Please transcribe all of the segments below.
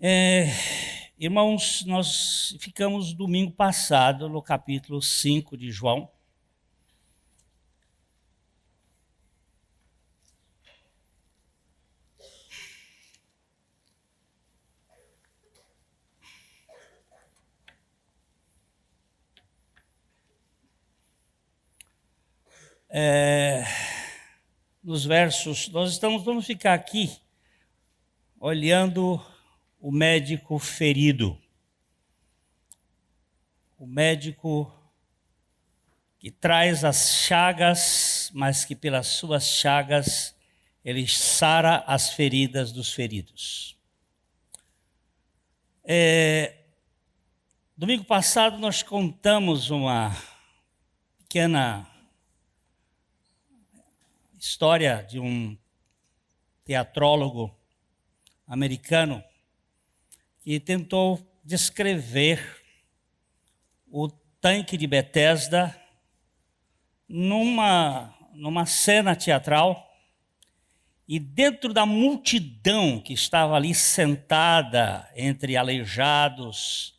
É, Irmãos, nós ficamos domingo passado no capítulo 5 de João. Nos versos, vamos ficar aqui olhando o médico ferido. O médico que traz as chagas, mas que pelas suas chagas ele sara as feridas dos feridos. Domingo passado nós contamos uma pequena história de um teatrólogo americano que tentou descrever o tanque de Betesda numa cena teatral, e dentro da multidão que estava ali sentada, entre aleijados,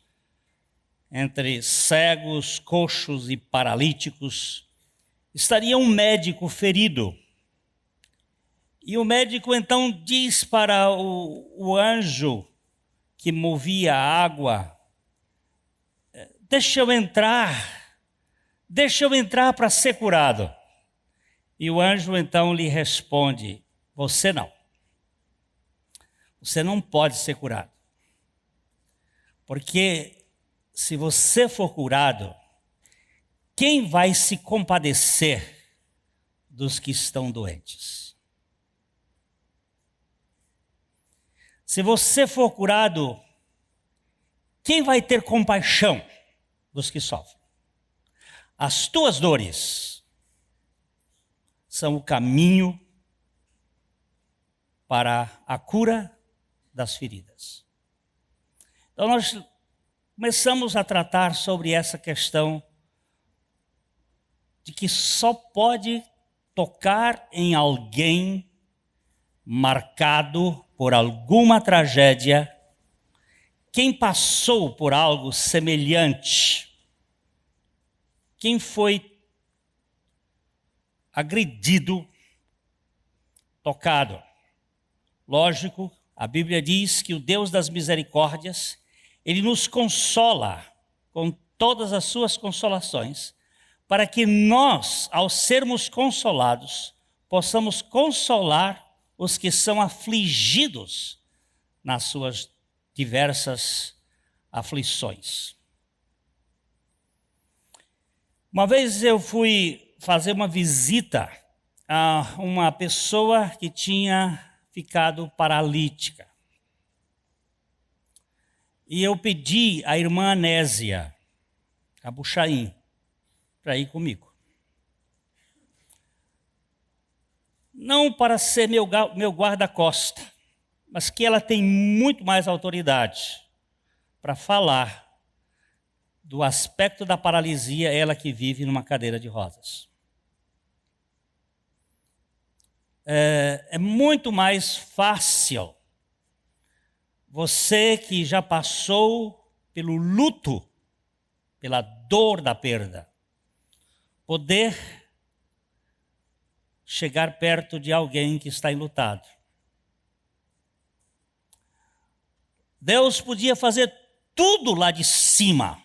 entre cegos, coxos e paralíticos, estaria um médico ferido. E o médico então diz para o anjo que movia a água: deixa eu entrar para ser curado. E o anjo então lhe responde: você não pode ser curado. Porque se você for curado, quem vai se compadecer dos que estão doentes? Se você for curado, quem vai ter compaixão dos que sofrem? As tuas dores são o caminho para a cura das feridas. Então nós começamos a tratar sobre essa questão de que só pode tocar em alguém marcado por alguma tragédia quem passou por algo semelhante, quem foi agredido, tocado. Lógico, a Bíblia diz que o Deus das misericórdias, Ele nos consola com todas as suas consolações, para que nós, ao sermos consolados, possamos consolar os que são afligidos nas suas diversas aflições. Uma vez eu fui fazer uma visita a uma pessoa que tinha ficado paralítica. E eu pedi à irmã Anésia, a Buxaim, para ir comigo. Não para ser meu guarda-costa, mas que ela tem muito mais autoridade para falar do aspecto da paralisia, ela que vive numa cadeira de rodas. É muito mais fácil você que já passou pelo luto, pela dor da perda, poder chegar perto de alguém que está enlutado. Deus podia fazer tudo lá de cima,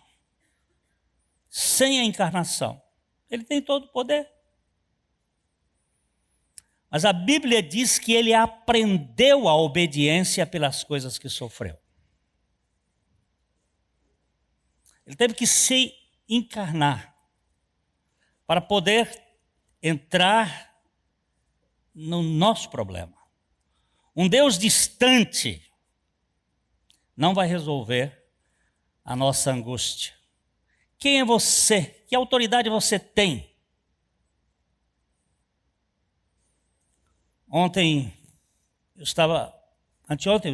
sem a encarnação. Ele tem todo o poder. Mas a Bíblia diz que ele aprendeu a obediência pelas coisas que sofreu. Ele teve que se encarnar para poder entrar no nosso problema. Um Deus distante não vai resolver a nossa angústia. Quem é você? Que autoridade você tem? Anteontem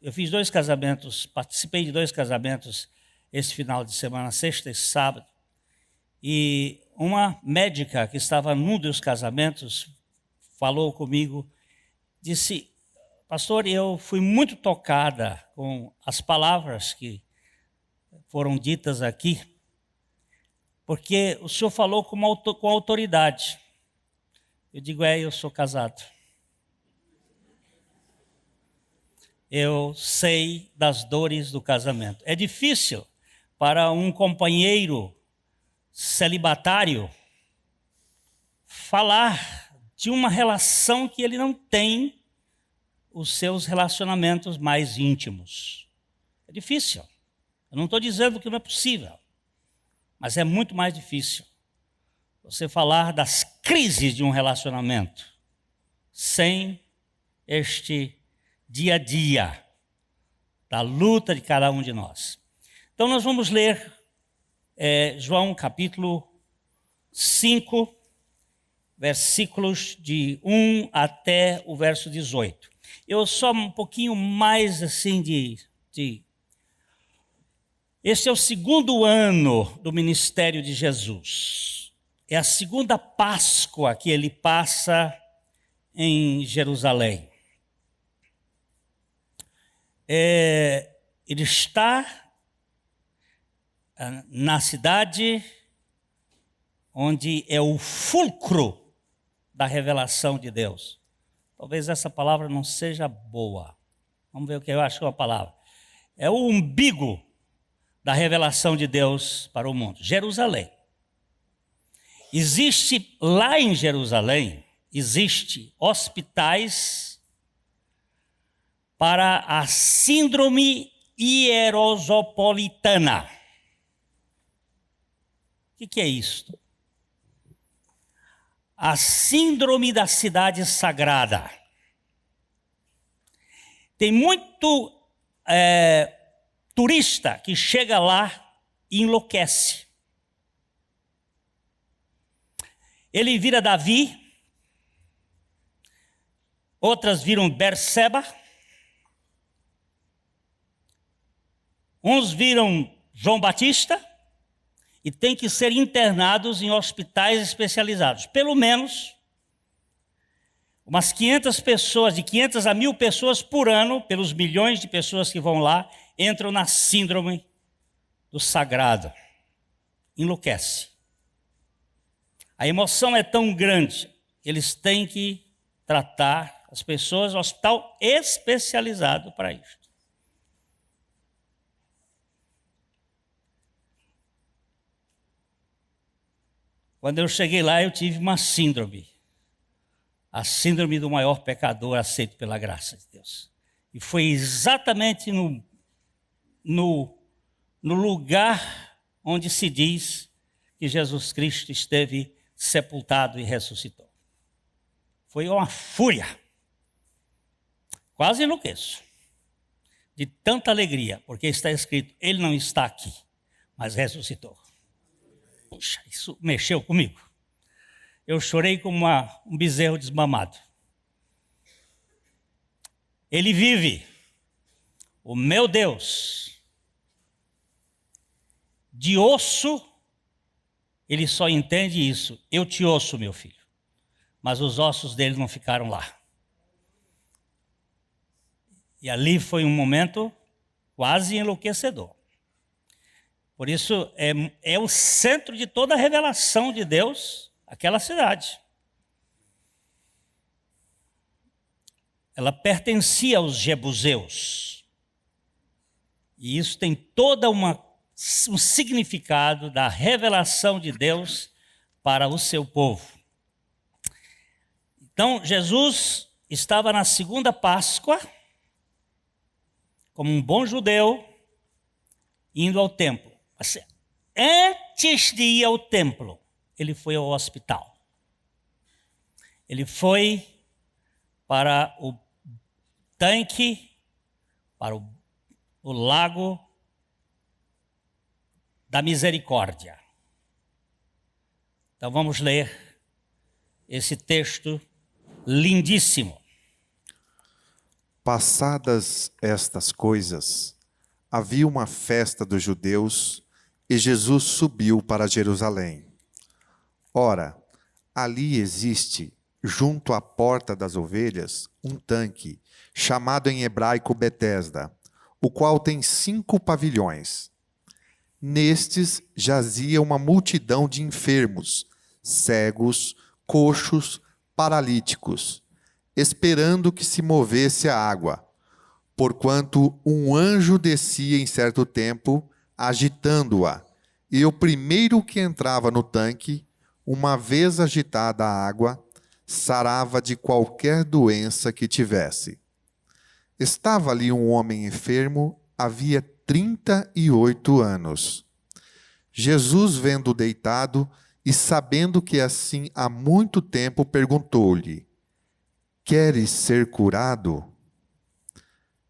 eu fiz 2 casamentos, participei de 2 casamentos esse final de semana, sexta e sábado. E uma médica que estava num dos casamentos falou comigo, disse: Pastor, eu fui muito tocada com as palavras que foram ditas aqui, porque o senhor falou com autoridade. Eu digo, eu sou casado. Eu sei das dores do casamento. É difícil para um companheiro celibatário falar de uma relação que ele não tem os seus relacionamentos mais íntimos. É difícil. Eu não estou dizendo que não é possível, mas é muito mais difícil você falar das crises de um relacionamento sem este dia a dia da luta de cada um de nós. Então nós vamos ler João capítulo 5, versículos de 1 até o verso 18. Eu só um pouquinho mais assim Este é o segundo ano do ministério de Jesus. É a segunda Páscoa que ele passa em Jerusalém. Ele está na cidade onde é o fulcro da revelação de Deus. Talvez essa palavra não seja boa. Vamos ver o que eu acho que é a palavra. É o umbigo da revelação de Deus para o mundo. Jerusalém. Existe lá em Jerusalém, hospitais para a síndrome hierosopolitana. O que é isto? A síndrome da cidade sagrada. Tem muito turista que chega lá e enlouquece. Ele vira Davi, outras viram Berseba, uns viram João Batista e têm que ser internados em hospitais especializados. Pelo menos umas 500 pessoas, de 500 a 1.000 pessoas por ano, pelos milhões de pessoas que vão lá, entram na síndrome do sagrado. Enlouquece. A emoção é tão grande, eles têm que tratar as pessoas no hospital especializado para isso. Quando eu cheguei lá, eu tive uma síndrome. A síndrome do maior pecador aceito pela graça de Deus. E foi exatamente no lugar onde se diz que Jesus Cristo esteve sepultado e ressuscitou. Foi uma fúria. Quase enlouqueço. De tanta alegria, porque está escrito, ele não está aqui, mas ressuscitou. Puxa, isso mexeu comigo. Eu chorei como um bezerro desmamado. Ele vive, o meu Deus. De osso, ele só entende isso. Eu te ouço, meu filho. Mas os ossos dele não ficaram lá. E ali foi um momento quase enlouquecedor. Por isso, é o centro de toda a revelação de Deus, aquela cidade. Ela pertencia aos jebuseus. E isso tem todo um significado da revelação de Deus para o seu povo. Então, Jesus estava na segunda Páscoa, como um bom judeu, indo ao templo. Antes de ir ao templo, ele foi ao hospital. Ele foi para o tanque, para o lago da misericórdia. Então vamos ler esse texto lindíssimo. Passadas estas coisas, havia uma festa dos judeus e Jesus subiu para Jerusalém. Ora, ali existe junto à porta das ovelhas, um tanque, chamado em hebraico Betesda, o qual tem 5 pavilhões. Nestes jazia uma multidão de enfermos, cegos, coxos, paralíticos, esperando que se movesse a água, porquanto um anjo descia em certo tempo, agitando-a, e o primeiro que entrava no tanque, uma vez agitada a água, sarava de qualquer doença que tivesse. Estava ali um homem enfermo, havia 38 anos. Jesus, vendo-o deitado e sabendo que assim há muito tempo, perguntou-lhe: Queres ser curado?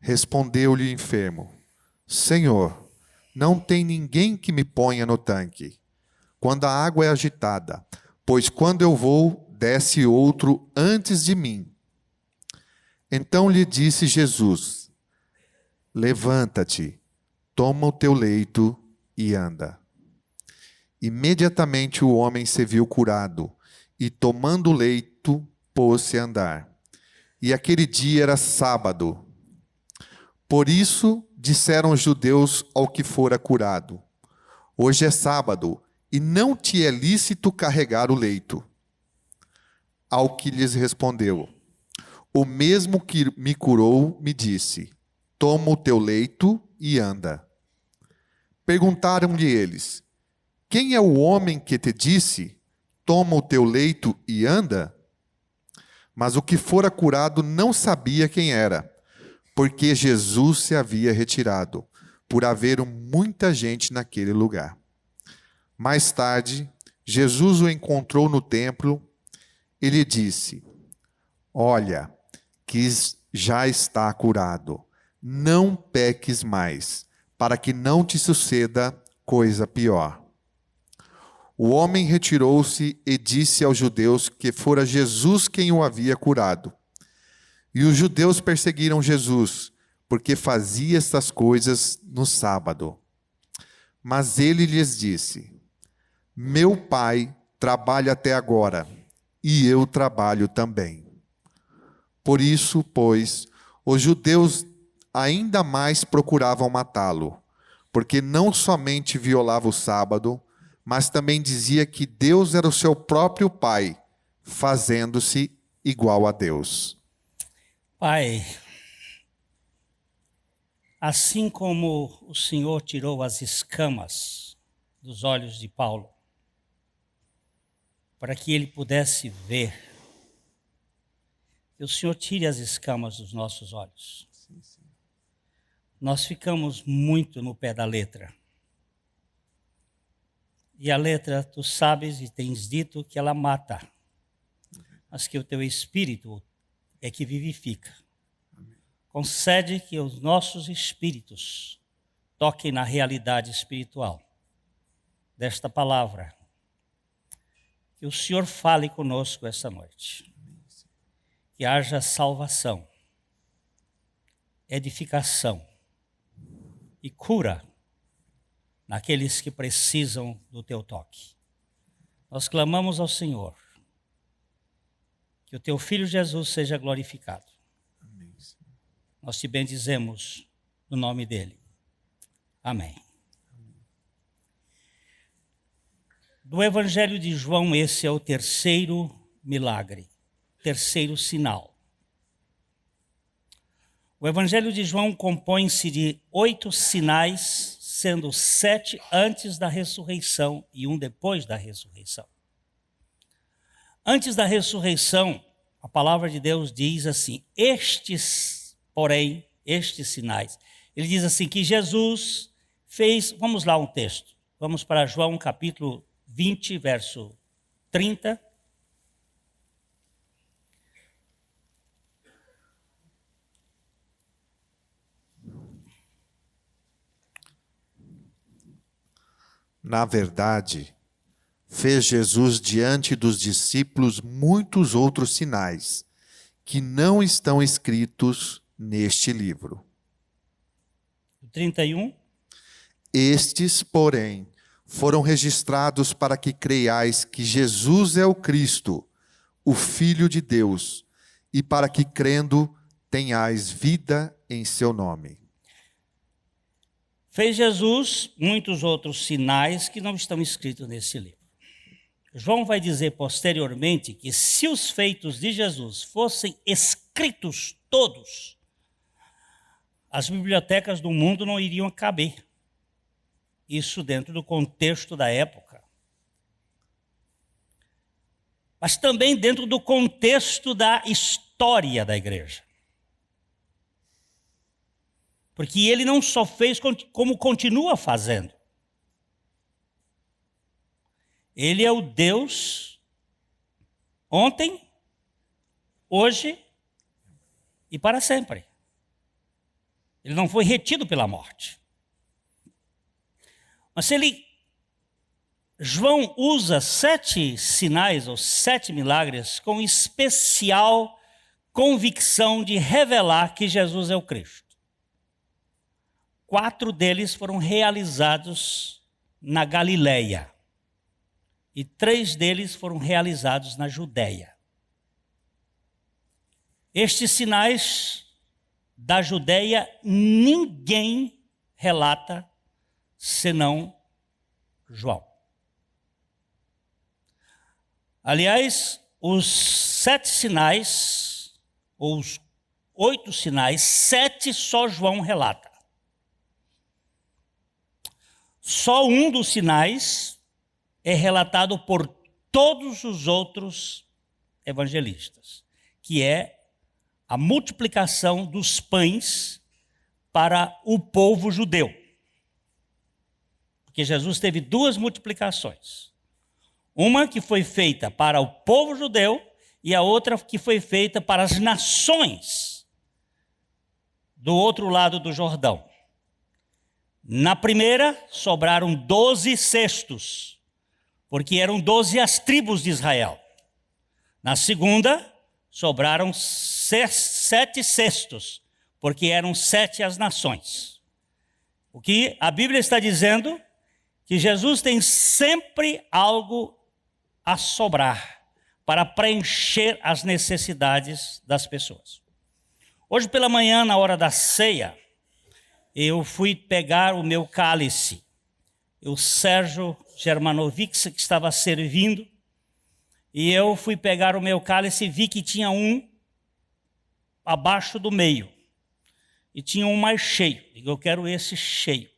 Respondeu-lhe o enfermo: Senhor, não tem ninguém que me ponha no tanque, quando a água é agitada, pois quando eu vou, desce outro antes de mim. Então lhe disse Jesus: Levanta-te, toma o teu leito e anda. Imediatamente o homem se viu curado, e tomando o leito, pôs-se a andar. E aquele dia era sábado. Por isso disseram os judeus ao que fora curado: Hoje é sábado, e não te é lícito carregar o leito. Ao que lhes respondeu: O mesmo que me curou me disse: Toma o teu leito e anda. Perguntaram-lhe eles: Quem é o homem que te disse: Toma o teu leito e anda? Mas o que fora curado não sabia quem era, porque Jesus se havia retirado, por haver muita gente naquele lugar. Mais tarde, Jesus o encontrou no templo e lhe disse: Olha, que já está curado. Não peques mais, para que não te suceda coisa pior. O homem retirou-se e disse aos judeus que fora Jesus quem o havia curado. E os judeus perseguiram Jesus, porque fazia estas coisas no sábado. Mas ele lhes disse: Meu Pai trabalha até agora, e eu trabalho também. Por isso, pois, os judeus ainda mais procuravam matá-lo, porque não somente violava o sábado, mas também dizia que Deus era o seu próprio Pai, fazendo-se igual a Deus. Pai, assim como o Senhor tirou as escamas dos olhos de Paulo, para que ele pudesse ver, que o Senhor tire as escamas dos nossos olhos. Nós ficamos muito no pé da letra. E a letra, tu sabes e tens dito que ela mata, mas que o teu Espírito é que vivifica. Concede que os nossos espíritos toquem na realidade espiritual desta palavra. Que o Senhor fale conosco esta noite. Que haja salvação, edificação e cura naqueles que precisam do teu toque. Nós clamamos ao Senhor, que o teu Filho Jesus seja glorificado. Amém. Nós te bendizemos no nome dele. Amém. Do Evangelho de João, esse é o terceiro milagre, terceiro sinal. O Evangelho de João compõe-se de 8 sinais, sendo 7 antes da ressurreição e 1 depois da ressurreição. Antes da ressurreição, a palavra de Deus diz assim: estes, porém, estes sinais. Ele diz assim que Jesus fez, vamos lá um texto, vamos para João capítulo 20, verso 30. Na verdade, fez Jesus diante dos discípulos muitos outros sinais, que não estão escritos neste livro. 31. Estes, porém, foram registrados para que creiais que Jesus é o Cristo, o Filho de Deus, e para que, crendo, tenhais vida em seu nome. Fez Jesus muitos outros sinais que não estão escritos nesse livro. João vai dizer posteriormente que se os feitos de Jesus fossem escritos todos, as bibliotecas do mundo não iriam caber. Isso dentro do contexto da época. Mas também dentro do contexto da história da igreja. Porque ele não só fez como continua fazendo. Ele é o Deus ontem, hoje e para sempre. Ele não foi retido pela morte. Mas João usa 7 sinais ou 7 milagres com especial convicção de revelar que Jesus é o Cristo. 4 deles foram realizados na Galileia e 3 deles foram realizados na Judéia. Estes sinais da Judéia ninguém relata senão João. Aliás, os 7 sinais, ou os 8 sinais, 7 só João relata. Só um dos sinais é relatado por todos os outros evangelistas, que é a multiplicação dos pães para o povo judeu. Porque Jesus teve 2 multiplicações. Uma que foi feita para o povo judeu e a outra que foi feita para as nações do outro lado do Jordão. Na primeira, sobraram 12 cestos, porque eram 12 as tribos de Israel. Na segunda, sobraram 7 cestos, porque eram 7 as nações. O que a Bíblia está dizendo? Que Jesus tem sempre algo a sobrar para preencher as necessidades das pessoas. Hoje pela manhã, na hora da ceia, eu fui pegar o meu cálice. O Sérgio Germanovic, que estava servindo, e eu fui pegar o meu cálice e vi que tinha um abaixo do meio. E tinha um mais cheio. Digo, eu quero esse cheio.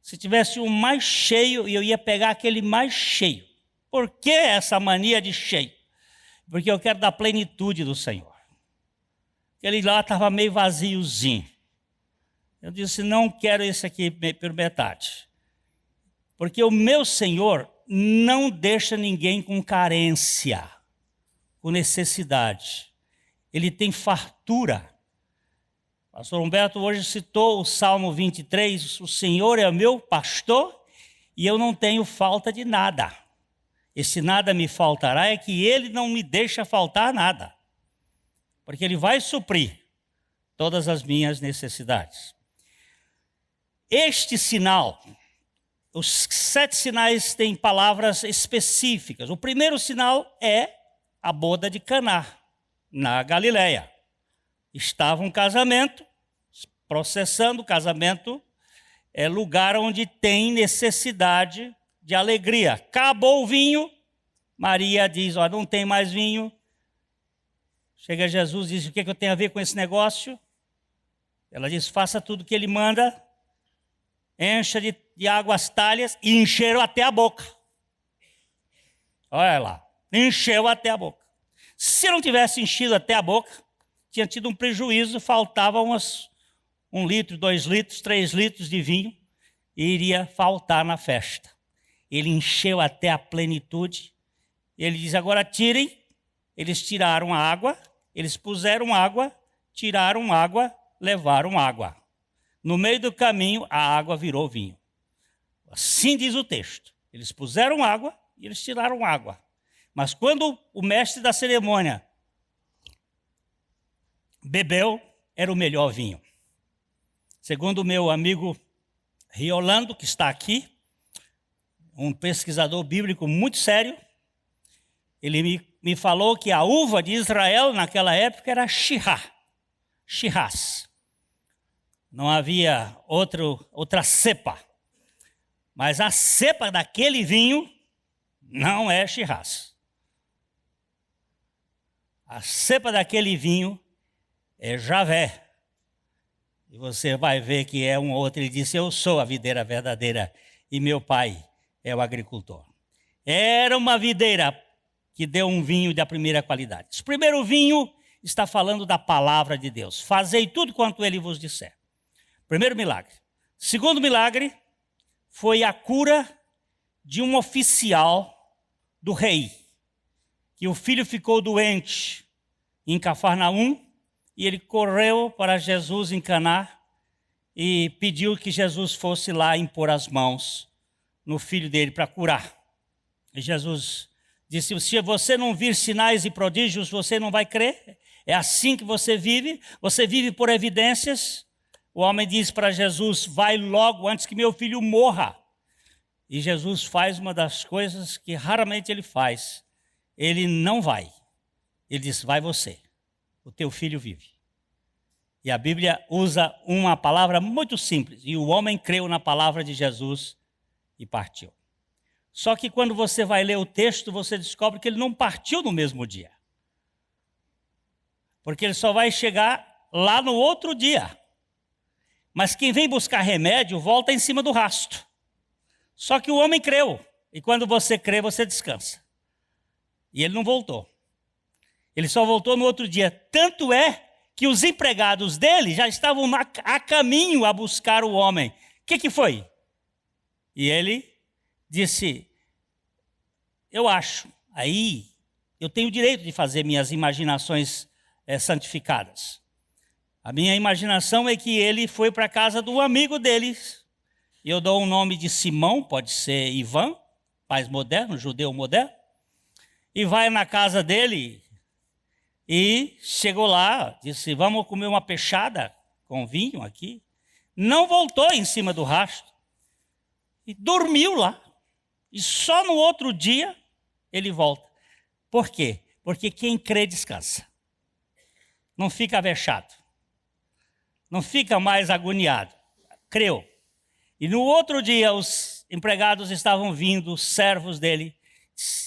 Se tivesse um mais cheio, eu ia pegar aquele mais cheio. Por que essa mania de cheio? Porque eu quero da plenitude do Senhor. Aquele lá estava meio vaziozinho. Eu disse, não quero esse aqui por metade. Porque o meu Senhor não deixa ninguém com carência, com necessidade. Ele tem fartura. O pastor Humberto hoje citou o Salmo 23, o Senhor é o meu pastor e eu não tenho falta de nada. Esse nada me faltará é que ele não me deixa faltar nada. Porque ele vai suprir todas as minhas necessidades. Este sinal, os 7 sinais têm palavras específicas. O primeiro sinal é a boda de Caná, na Galileia. Estava um casamento, processando o casamento, é lugar onde tem necessidade de alegria. Acabou o vinho, Maria diz, ó, não tem mais vinho. Chega Jesus e diz, o que eu tenho a ver com esse negócio? Ela diz, faça tudo o que ele manda, encha de água as talhas e encheram até a boca. Olha lá, encheu até a boca. Se não tivesse enchido até a boca, tinha tido um prejuízo, faltava 1 litro, 2 litros, 3 litros de vinho e iria faltar na festa. Ele encheu até a plenitude. Ele diz, agora tirem. Eles tiraram a água, eles puseram água, tiraram água, levaram água. No meio do caminho, a água virou vinho. Assim diz o texto. Eles puseram água e eles tiraram água. Mas quando o mestre da cerimônia bebeu, era o melhor vinho. Segundo o meu amigo Riolando, que está aqui, um pesquisador bíblico muito sério, Ele me falou que a uva de Israel naquela época era Shiraz. Não havia outra cepa. Mas a cepa daquele vinho não é Shiraz. A cepa daquele vinho é Javé. E você vai ver que é um outro. Ele disse, eu sou a videira verdadeira e meu pai é o agricultor. Era uma videira que deu um vinho da primeira qualidade. O primeiro vinho está falando da palavra de Deus. Fazei tudo quanto ele vos disser. Primeiro milagre. Segundo milagre foi a cura de um oficial do rei, que o filho ficou doente em Cafarnaum, e ele correu para Jesus em Caná e pediu que Jesus fosse lá impor as mãos no filho dele para curar. E Jesus disse, se você não vir sinais e prodígios, você não vai crer. É assim que você vive por evidências. O homem diz para Jesus, vai logo antes que meu filho morra. E Jesus faz uma das coisas que raramente ele faz. Ele não vai. Ele diz, vai você, o teu filho vive. E a Bíblia usa uma palavra muito simples. E o homem creu na palavra de Jesus e partiu. Só que quando você vai ler o texto, você descobre que ele não partiu no mesmo dia. Porque ele só vai chegar lá no outro dia. Mas quem vem buscar remédio volta em cima do rastro. Só que o homem creu. E quando você crê, você descansa. E ele não voltou. Ele só voltou no outro dia. Tanto é que os empregados dele já estavam a caminho a buscar o homem. O que foi? E ele disse, eu acho, aí eu tenho o direito de fazer minhas imaginações santificadas. A minha imaginação é que ele foi para a casa do amigo deles. Eu dou o nome de Simão, pode ser Ivan, mais moderno, judeu moderno. E vai na casa dele e chegou lá, disse, vamos comer uma peixada com vinho aqui. Não voltou em cima do rastro. E dormiu lá. E só no outro dia ele volta. Por quê? Porque quem crê descansa. Não fica vexado. Não fica mais agoniado. Creu. E no outro dia os empregados estavam vindo, os servos dele,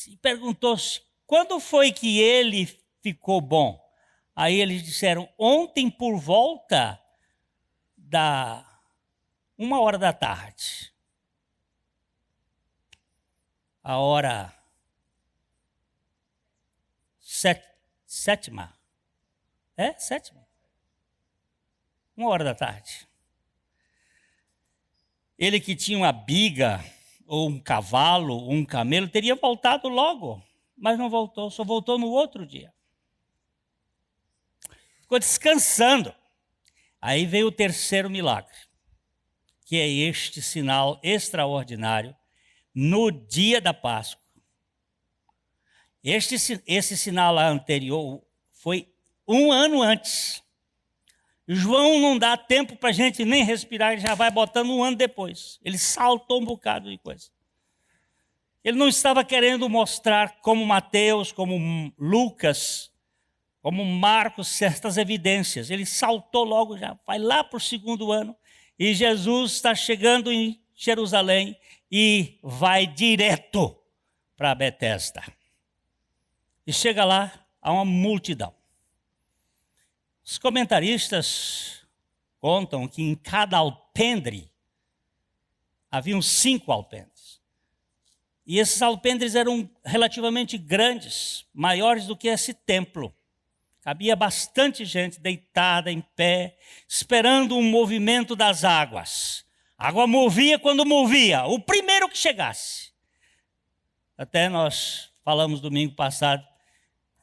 e perguntou-se, quando foi que ele ficou bom? Aí eles disseram, ontem por volta da 1h da tarde. A hora sétima. É? Sétima? 1h da tarde. Ele que tinha uma biga, ou um cavalo, ou um camelo, teria voltado logo, mas não voltou, só voltou no outro dia. Ficou descansando. Aí veio o terceiro milagre, que é este sinal extraordinário no dia da Páscoa. Esse sinal anterior foi 1 ano antes. João não dá tempo para a gente nem respirar, ele já vai botando 1 ano depois. Ele saltou um bocado de coisa. Ele não estava querendo mostrar como Mateus, como Lucas, como Marcos, certas evidências. Ele saltou logo, já vai lá para o 2º ano. E Jesus está chegando em Jerusalém e vai direto para Betesda. E chega lá, há uma multidão. Os comentaristas contam que em cada alpendre haviam 5 alpendres. E esses alpendres eram relativamente grandes, maiores do que esse templo. Cabia bastante gente deitada em pé, esperando um movimento das águas. A água movia quando movia, o primeiro que chegasse. Até nós falamos domingo passado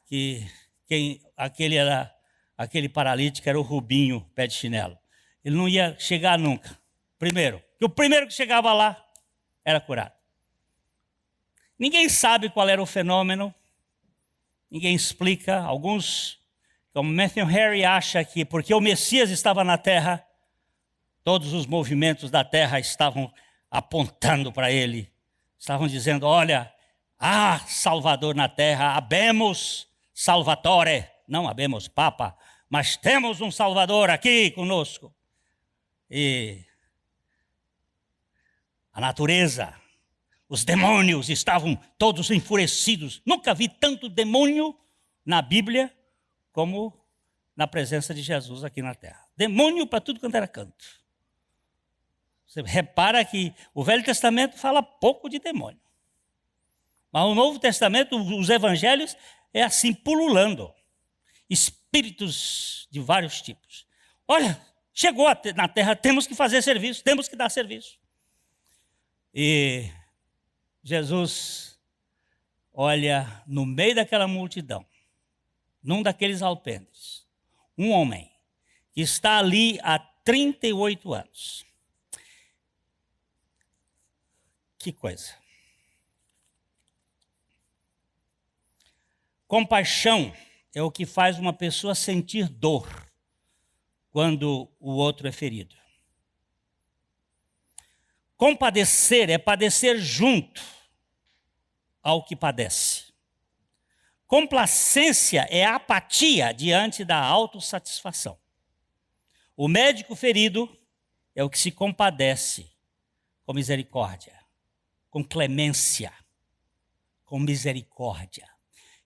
que aquele paralítico era o Rubinho, pé de chinelo. Ele não ia chegar nunca. Primeiro, que o primeiro que chegava lá era curado. Ninguém sabe qual era o fenômeno, ninguém explica. Alguns, como Matthew Henry, acha que porque o Messias estava na terra, todos os movimentos da terra estavam apontando para ele. Estavam dizendo, olha, há Salvador na terra, habemos Salvatore, não habemos Papa, mas temos um Salvador aqui conosco. E a natureza, os demônios estavam todos enfurecidos. Nunca vi tanto demônio na Bíblia como na presença de Jesus aqui na terra. Demônio para tudo quanto era canto. Você repara que o Velho Testamento fala pouco de demônio. Mas o Novo Testamento, os evangelhos, é assim, pululando. Espíritos de vários tipos. Olha, chegou na terra, temos que fazer serviço, temos que dar serviço. E Jesus olha no meio daquela multidão, num daqueles alpendres, um homem que está ali há 38 anos. Que coisa. Compaixão é o que faz uma pessoa sentir dor quando o outro é ferido. Compadecer é padecer junto ao que padece. Complacência é apatia diante da autossatisfação. O médico ferido é o que se compadece com misericórdia, com clemência, com misericórdia.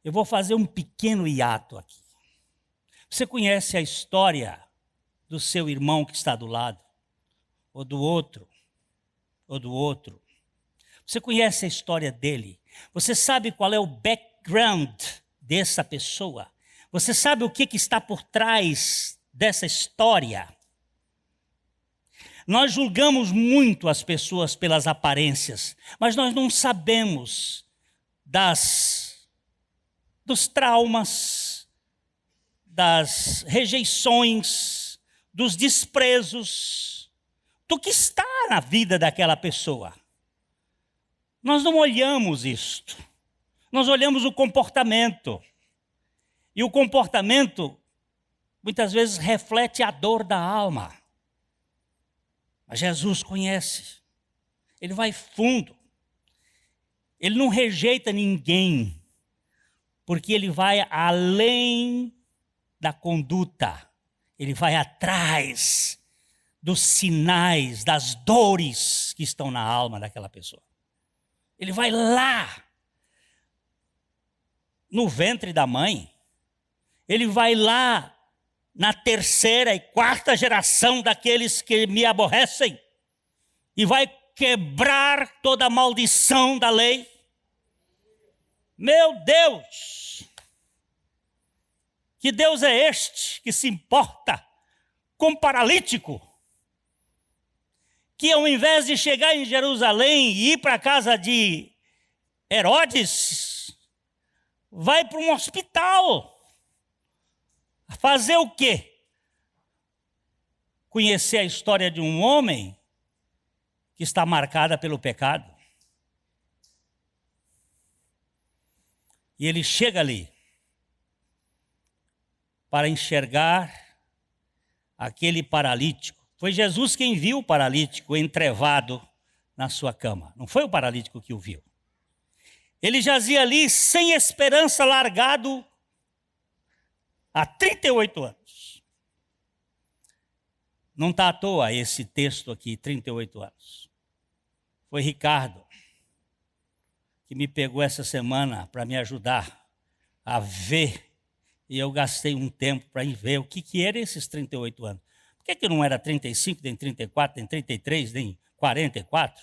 Eu vou fazer um pequeno hiato aqui. Você conhece a história do seu irmão que está do lado? Ou do outro? Ou do outro? Você conhece a história dele? Você sabe qual é o background dessa pessoa? Você sabe o que está por trás dessa história? Nós julgamos muito as pessoas pelas aparências, mas nós não sabemos dos traumas, das rejeições, dos desprezos, do que está na vida daquela pessoa. Nós não olhamos isto. Nós olhamos o comportamento. E o comportamento, muitas vezes, reflete a dor da alma. Mas Jesus conhece. Ele vai fundo. Ele não rejeita ninguém, porque ele vai além da conduta. Ele vai atrás dos sinais, das dores que estão na alma daquela pessoa. Ele vai lá, no ventre da mãe. Ele vai lá, na terceira e quarta geração daqueles que me aborrecem. E vai quebrar toda a maldição da lei. Meu Deus! Que Deus é este que se importa com paralítico? Que ao invés de chegar em Jerusalém e ir para a casa de Herodes, vai para um hospital. Fazer o quê? Conhecer a história de um homem que está marcada pelo pecado. E ele chega ali para enxergar aquele paralítico. Foi Jesus quem viu o paralítico entrevado na sua cama. Não foi o paralítico que o viu. Ele jazia ali sem esperança, largado há 38 anos. Não está à toa esse texto aqui, 38 anos. Foi Ricardo que me pegou essa semana para me ajudar a ver. E eu gastei um tempo para ir ver o que eram esses 38 anos. Por que não era 35, nem 34, nem 33, nem 44?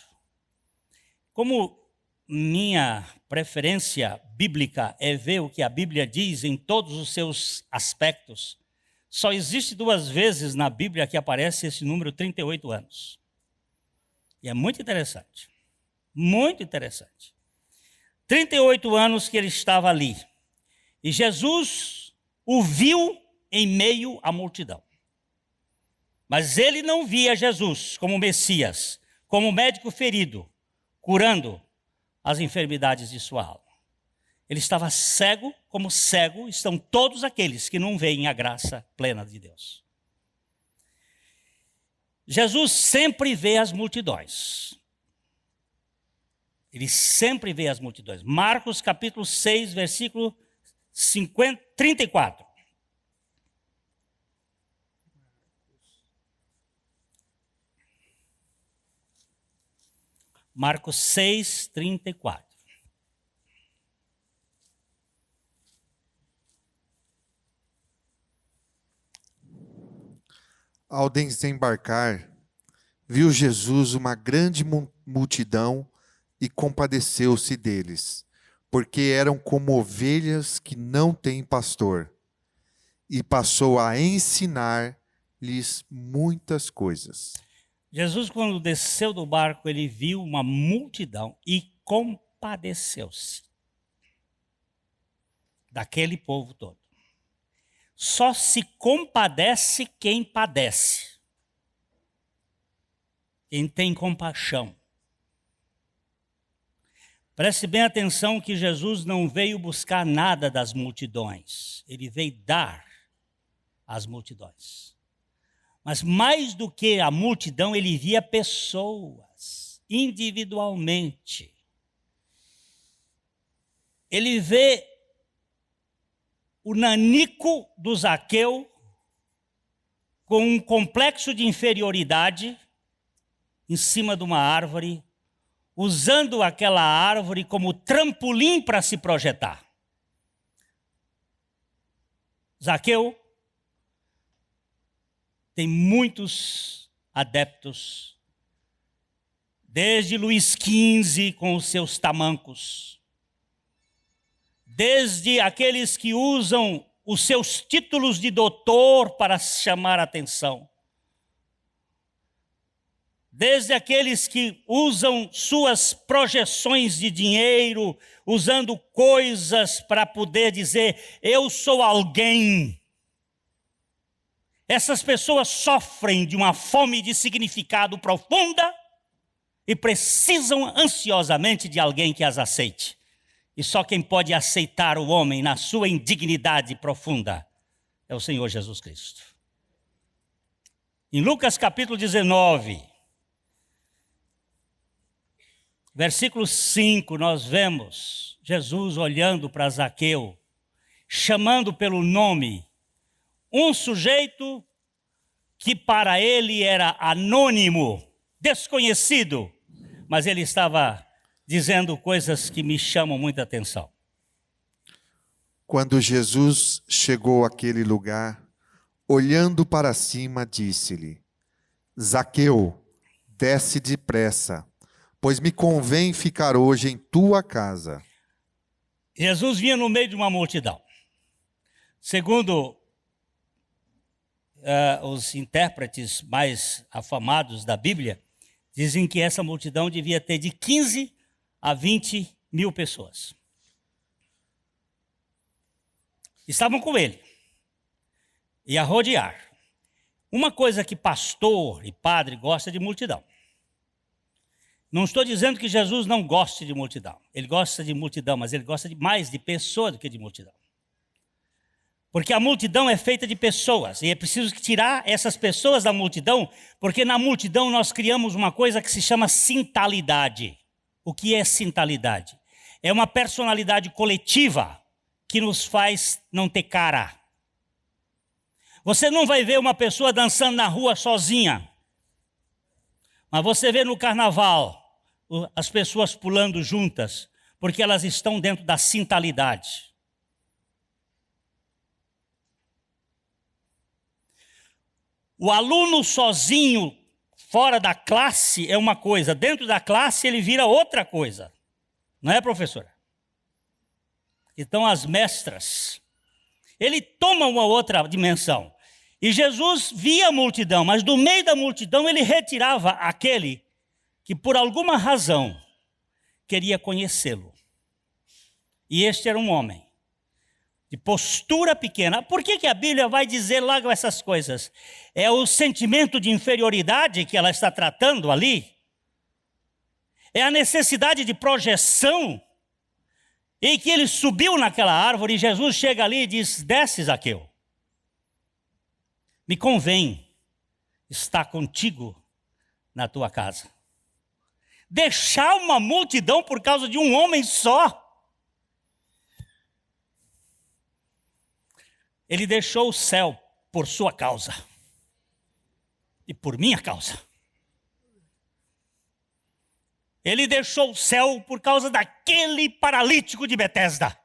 Como minha preferência bíblica é ver o que a Bíblia diz em todos os seus aspectos, só existe 2 vezes na Bíblia que aparece esse número 38 anos. E é muito interessante. Muito interessante. 38 anos que ele estava ali. E Jesus o viu em meio à multidão. Mas ele não via Jesus como Messias, como médico ferido, curando as enfermidades de sua alma. Ele estava cego, como cego estão todos aqueles que não veem a graça plena de Deus. Jesus sempre vê as multidões. Ele sempre vê as multidões. Marcos capítulo 6, versículo 34. Marcos 6, 34. Ao desembarcar, viu Jesus uma grande multidão e compadeceu-se deles, porque eram como ovelhas que não têm pastor, e passou a ensinar-lhes muitas coisas. Jesus, quando desceu do barco, ele viu uma multidão e compadeceu-se daquele povo todo. Só se compadece quem padece, quem tem compaixão. Preste bem atenção que Jesus não veio buscar nada das multidões, ele veio dar às multidões. Mas mais do que a multidão, ele via pessoas, individualmente. Ele vê o nanico do Zaqueu com um complexo de inferioridade em cima de uma árvore, usando aquela árvore como trampolim para se projetar. Zaqueu tem muitos adeptos, desde Luís XV com os seus tamancos, desde aqueles que usam os seus títulos de doutor para chamar a atenção, desde aqueles que usam suas projeções de dinheiro, usando coisas para poder dizer, eu sou alguém. Essas pessoas sofrem de uma fome de significado profunda e precisam ansiosamente de alguém que as aceite. E só quem pode aceitar o homem na sua indignidade profunda é o Senhor Jesus Cristo. Em Lucas capítulo 19, versículo 5, nós vemos Jesus olhando para Zaqueu, chamando pelo nome um sujeito que para ele era anônimo, desconhecido, mas ele estava dizendo coisas que me chamam muita atenção. Quando Jesus chegou àquele lugar, olhando para cima, disse-lhe: Zaqueu, desce depressa, pois me convém ficar hoje em tua casa. Jesus vinha no meio de uma multidão. Segundo os intérpretes mais afamados da Bíblia, dizem que essa multidão devia ter de 15 a 20 mil pessoas. Estavam com ele e a rodear. Uma coisa que pastor e padre gosta de multidão. Não estou dizendo que Jesus não goste de multidão. Ele gosta de multidão, mas ele gosta mais de pessoa do que de multidão. Porque a multidão é feita de pessoas, e é preciso tirar essas pessoas da multidão, porque na multidão nós criamos uma coisa que se chama sintalidade. O que é sintalidade? É uma personalidade coletiva que nos faz não ter cara. Você não vai ver uma pessoa dançando na rua sozinha, mas você vê no carnaval as pessoas pulando juntas, porque elas estão dentro da sintalidade. O aluno sozinho, fora da classe, é uma coisa. Dentro da classe, ele vira outra coisa. Não é, professora? Então, as mestras, ele toma uma outra dimensão. E Jesus via a multidão, mas do meio da multidão, ele retirava aquele que, por alguma razão, queria conhecê-lo. E este era um homem de postura pequena. Por que a Bíblia vai dizer logo essas coisas? É o sentimento de inferioridade que ela está tratando ali? É a necessidade de projeção? E que ele subiu naquela árvore e Jesus chega ali e diz, desce, Zaqueu. Me convém estar contigo na tua casa. Deixar uma multidão por causa de um homem só. Ele deixou o céu por sua causa e por minha causa. Ele deixou o céu por causa daquele paralítico de Betesda.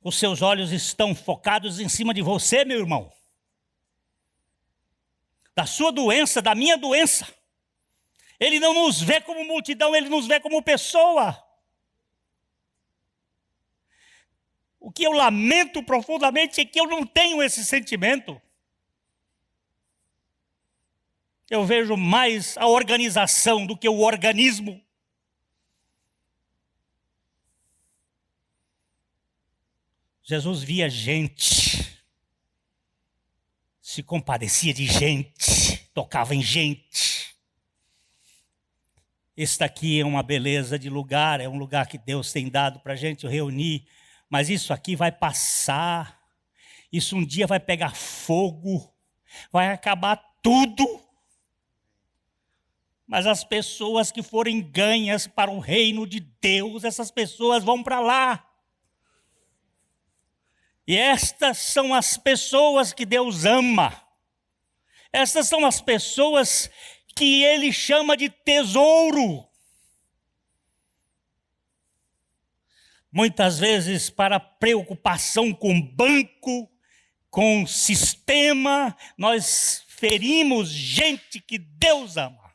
Os seus olhos estão focados em cima de você, meu irmão. Da sua doença, da minha doença. Ele não nos vê como multidão, ele nos vê como pessoa. O que eu lamento profundamente é que eu não tenho esse sentimento. Eu vejo mais a organização do que o organismo. Jesus via gente, se compadecia de gente, tocava em gente. Esse daqui é uma beleza de lugar, é um lugar que Deus tem dado para a gente reunir, mas isso aqui vai passar, isso um dia vai pegar fogo, vai acabar tudo. Mas as pessoas que forem ganhas para o reino de Deus, essas pessoas vão para lá. E estas são as pessoas que Deus ama. Estas são as pessoas que Ele chama de tesouro. Muitas vezes, para preocupação com banco, com sistema, nós ferimos gente que Deus ama.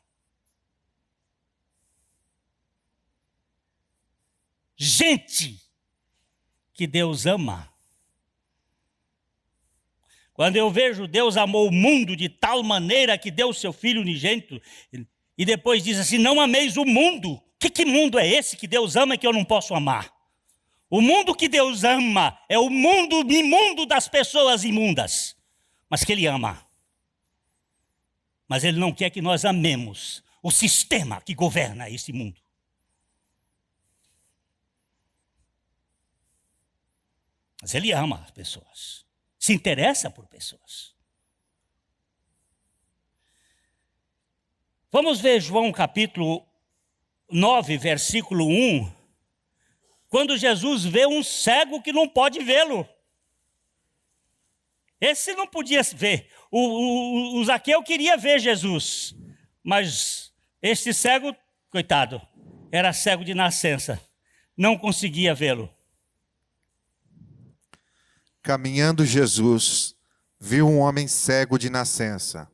Gente que Deus ama. Quando eu vejo Deus amou o mundo de tal maneira que deu o seu Filho unigênito, e depois diz assim, não ameis o mundo. Que mundo é esse que Deus ama e que eu não posso amar? O mundo que Deus ama é o mundo imundo das pessoas imundas, mas que Ele ama. Mas Ele não quer que nós amemos o sistema que governa esse mundo. Mas Ele ama as pessoas. Se interessa por pessoas. Vamos ver João capítulo 9, versículo 1. Quando Jesus vê um cego que não pode vê-lo. Esse não podia ver. O Zaqueu queria ver Jesus. Mas este cego, coitado, era cego de nascença. Não conseguia vê-lo. Caminhando Jesus, viu um homem cego de nascença.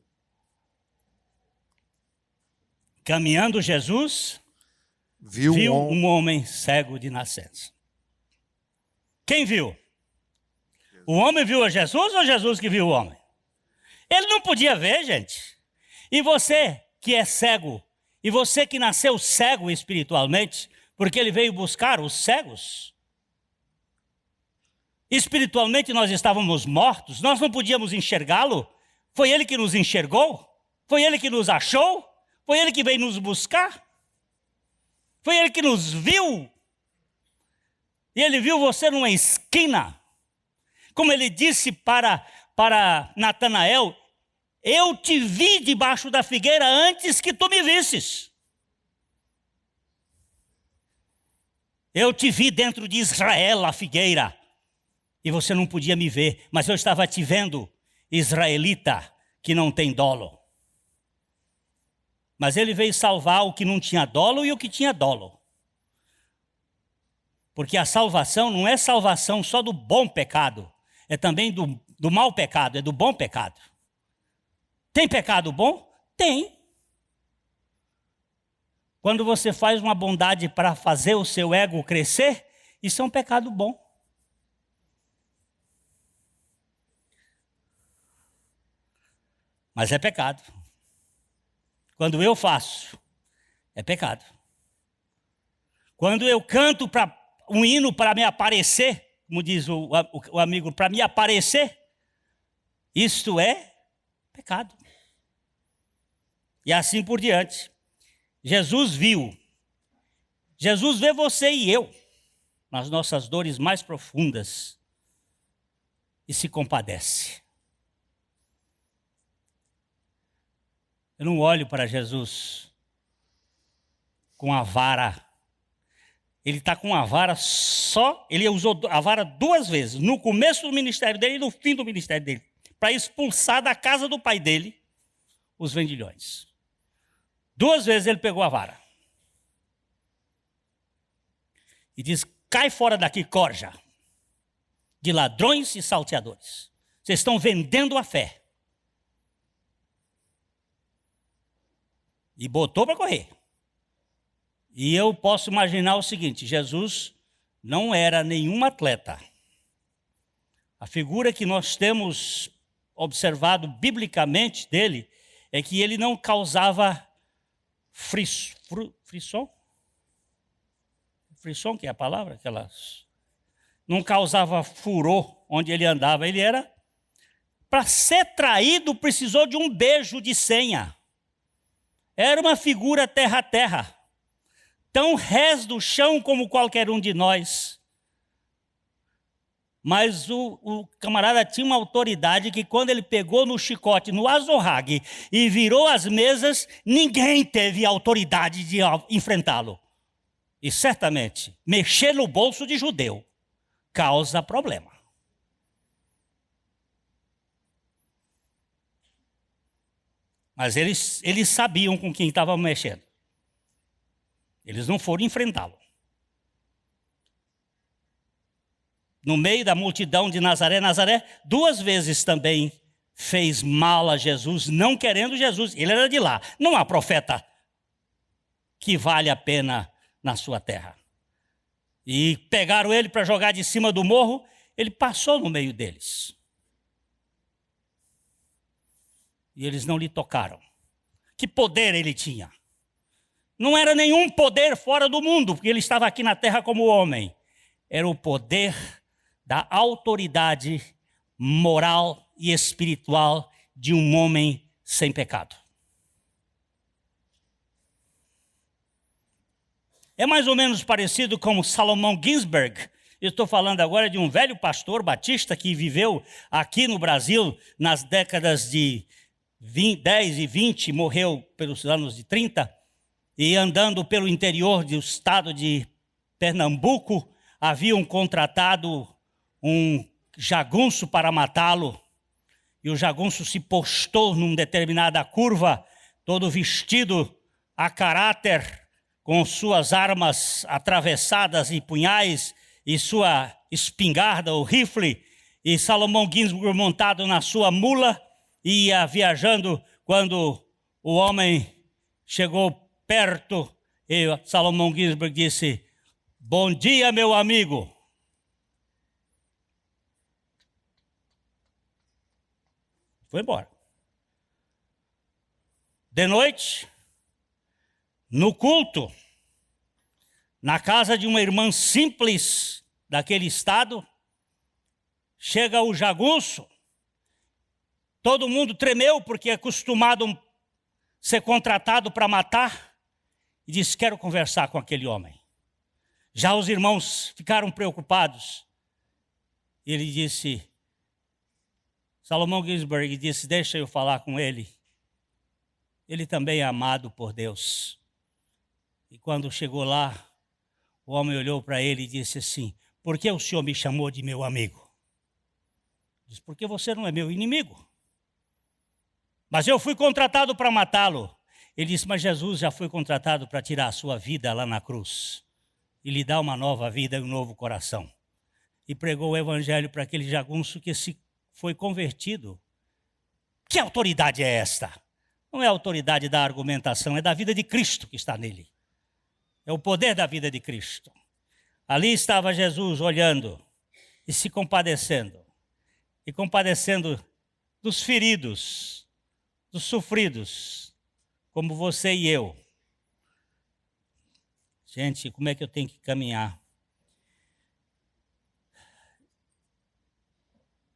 Caminhando Jesus, viu um homem cego de nascença. Quem viu? O homem viu a Jesus ou Jesus que viu o homem? Ele não podia ver, gente. E você que é cego, e você que nasceu cego espiritualmente, porque ele veio buscar os cegos. Espiritualmente nós estávamos mortos, nós não podíamos enxergá-lo. Foi Ele que nos enxergou, foi Ele que nos achou, foi Ele que veio nos buscar. Foi Ele que nos viu. E Ele viu você numa esquina. Como Ele disse para Natanael, eu te vi debaixo da figueira antes que tu me visses. Eu te vi dentro de Israel, a figueira. E você não podia me ver, mas eu estava te vendo, israelita, que não tem dolo. Mas ele veio salvar o que não tinha dolo e o que tinha dolo. Porque a salvação não é salvação só do bom pecado, é também do mau pecado, é do bom pecado. Tem pecado bom? Tem. Quando você faz uma bondade para fazer o seu ego crescer, isso é um pecado bom. Mas é pecado. Quando eu faço, é pecado. Quando eu canto um hino para me aparecer, como diz o amigo, para me aparecer, isto é pecado. E assim por diante. Jesus viu. Jesus vê você e eu nas nossas dores mais profundas e se compadece. Eu não olho para Jesus com a vara. Ele está com a vara só, ele usou a vara 2 vezes, no começo do ministério dele e no fim do ministério dele, para expulsar da casa do pai dele os vendilhões. 2 vezes ele pegou a vara. E diz, cai fora daqui, corja, de ladrões e salteadores. Vocês estão vendendo a fé. E botou para correr. E eu posso imaginar o seguinte, Jesus não era nenhum atleta. A figura que nós temos observado biblicamente dele é que ele não causava frisson? Frisson, que é a palavra? Aquelas... Não causava furor onde ele andava. Ele era... Para ser traído, precisou de um beijo de senha. Era uma figura terra a terra. Tão res do chão como qualquer um de nós. Mas o camarada tinha uma autoridade que quando ele pegou no chicote, no azorrague, e virou as mesas, ninguém teve autoridade de enfrentá-lo. E certamente, mexer no bolso de judeu causa problema. Mas eles sabiam com quem estavam mexendo. Eles não foram enfrentá-lo. No meio da multidão de Nazaré, Nazaré 2 vezes também fez mal a Jesus, não querendo Jesus. Ele era de lá. Não há profeta que vale a pena na sua terra. E pegaram ele para jogar de cima do morro, ele passou no meio deles. E eles não lhe tocaram. Que poder ele tinha? Não era nenhum poder fora do mundo, porque ele estava aqui na terra como homem. Era o poder da autoridade moral e espiritual de um homem sem pecado. É mais ou menos parecido com Salomão Ginsberg. Eu estou falando agora de um velho pastor batista que viveu aqui no Brasil nas décadas de 10 e 20, morreu pelos anos de 30, e andando pelo interior do estado de Pernambuco, haviam contratado um jagunço para matá-lo, e o jagunço se postou numa determinada curva, todo vestido a caráter, com suas armas atravessadas e punhais, e sua espingarda ou rifle, e Salomão Ginsberg montado na sua mula, ia viajando. Quando o homem chegou perto, e Salomão Ginsberg disse, bom dia, meu amigo. Foi embora. De noite, no culto, na casa de uma irmã simples daquele estado, chega o jagunço. Todo mundo tremeu porque é acostumado a ser contratado para matar. E disse, quero conversar com aquele homem. Já os irmãos ficaram preocupados. Ele disse, Salomão Ginsberg disse, deixa eu falar com ele. Ele também é amado por Deus. E quando chegou lá, o homem olhou para ele e disse assim, por que o senhor me chamou de meu amigo? Disse, porque você não é meu inimigo. Mas eu fui contratado para matá-lo. Ele disse, mas Jesus já foi contratado para tirar a sua vida lá na cruz e lhe dar uma nova vida e um novo coração. E pregou o evangelho para aquele jagunço que se foi convertido. Que autoridade é esta? Não é a autoridade da argumentação, é da vida de Cristo que está nele. É o poder da vida de Cristo. Ali estava Jesus olhando e se compadecendo. E compadecendo dos feridos, dos sofridos, como você e eu. Gente, como é que eu tenho que caminhar?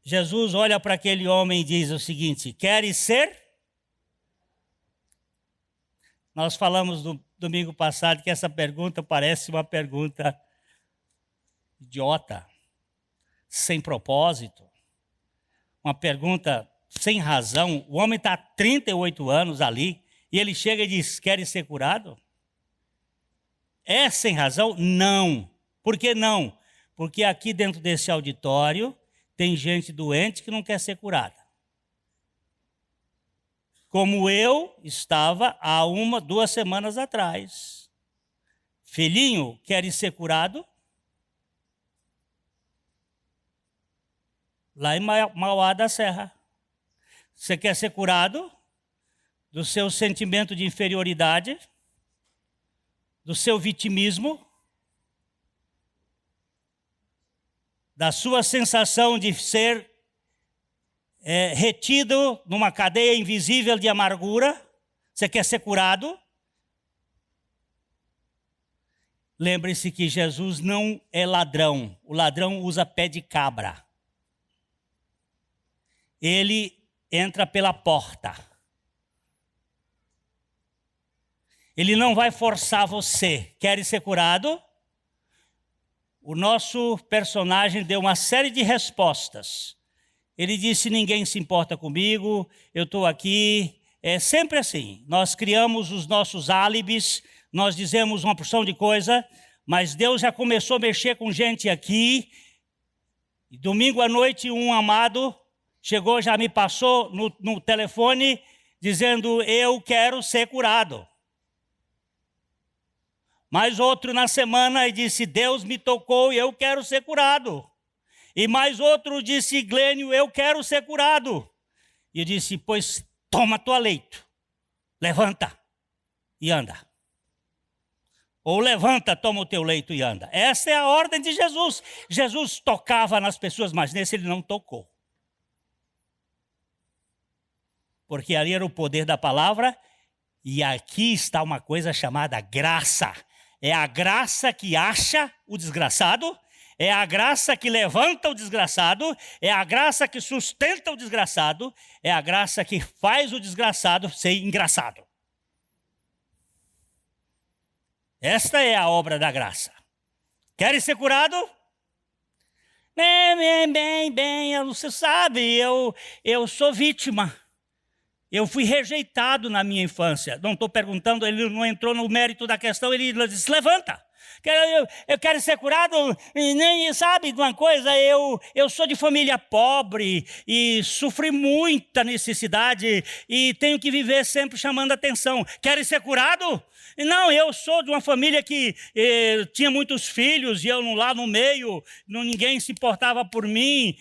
Jesus olha para aquele homem e diz o seguinte, queres ser? Nós falamos no domingo passado que essa pergunta parece uma pergunta idiota, sem propósito, uma pergunta sem razão. O homem está há 38 anos ali, E ele chega e diz, queres ser curado? É sem razão? Não. Por que não? Porque aqui dentro desse auditório tem gente doente que não quer ser curada. Como eu estava há 2 semanas atrás. Filhinho, queres ser curado? Lá em Mauá da Serra. Você quer ser curado do seu sentimento de inferioridade, do seu vitimismo, da sua sensação de ser retido numa cadeia invisível de amargura? Você quer ser curado? Lembre-se que Jesus não é ladrão. O ladrão usa pé de cabra. Ele entra pela porta. Ele não vai forçar você. Quer ser curado? O nosso personagem deu uma série de respostas. Ele disse, ninguém se importa comigo, eu estou aqui. É sempre assim. Nós criamos os nossos álibis, nós dizemos uma porção de coisa, mas Deus já começou a mexer com gente aqui. E domingo à noite, um amado chegou, já me passou no telefone, dizendo, eu quero ser curado. Mais outro na semana e disse, Deus me tocou e eu quero ser curado. E mais outro disse, Glênio, eu quero ser curado. E eu disse, pois toma tua leito, levanta e anda. Ou levanta, toma o teu leito e anda. Essa é a ordem de Jesus. Jesus tocava nas pessoas, mas nesse ele não tocou. Porque ali era o poder da palavra, e aqui está uma coisa chamada graça. É a graça que acha o desgraçado, é a graça que levanta o desgraçado, é a graça que sustenta o desgraçado, é a graça que faz o desgraçado ser engraçado. Esta é a obra da graça. Queres ser curado? Bem, você sabe, eu sou vítima. Eu fui rejeitado na minha infância. Não estou perguntando, ele não entrou no mérito da questão, ele disse, levanta. Eu quero ser curado, e nem sabe de uma coisa, eu sou de família pobre e sofri muita necessidade e tenho que viver sempre chamando atenção. Queres ser curado? Não, eu sou de uma família que tinha muitos filhos e eu lá no meio, ninguém se importava por mim.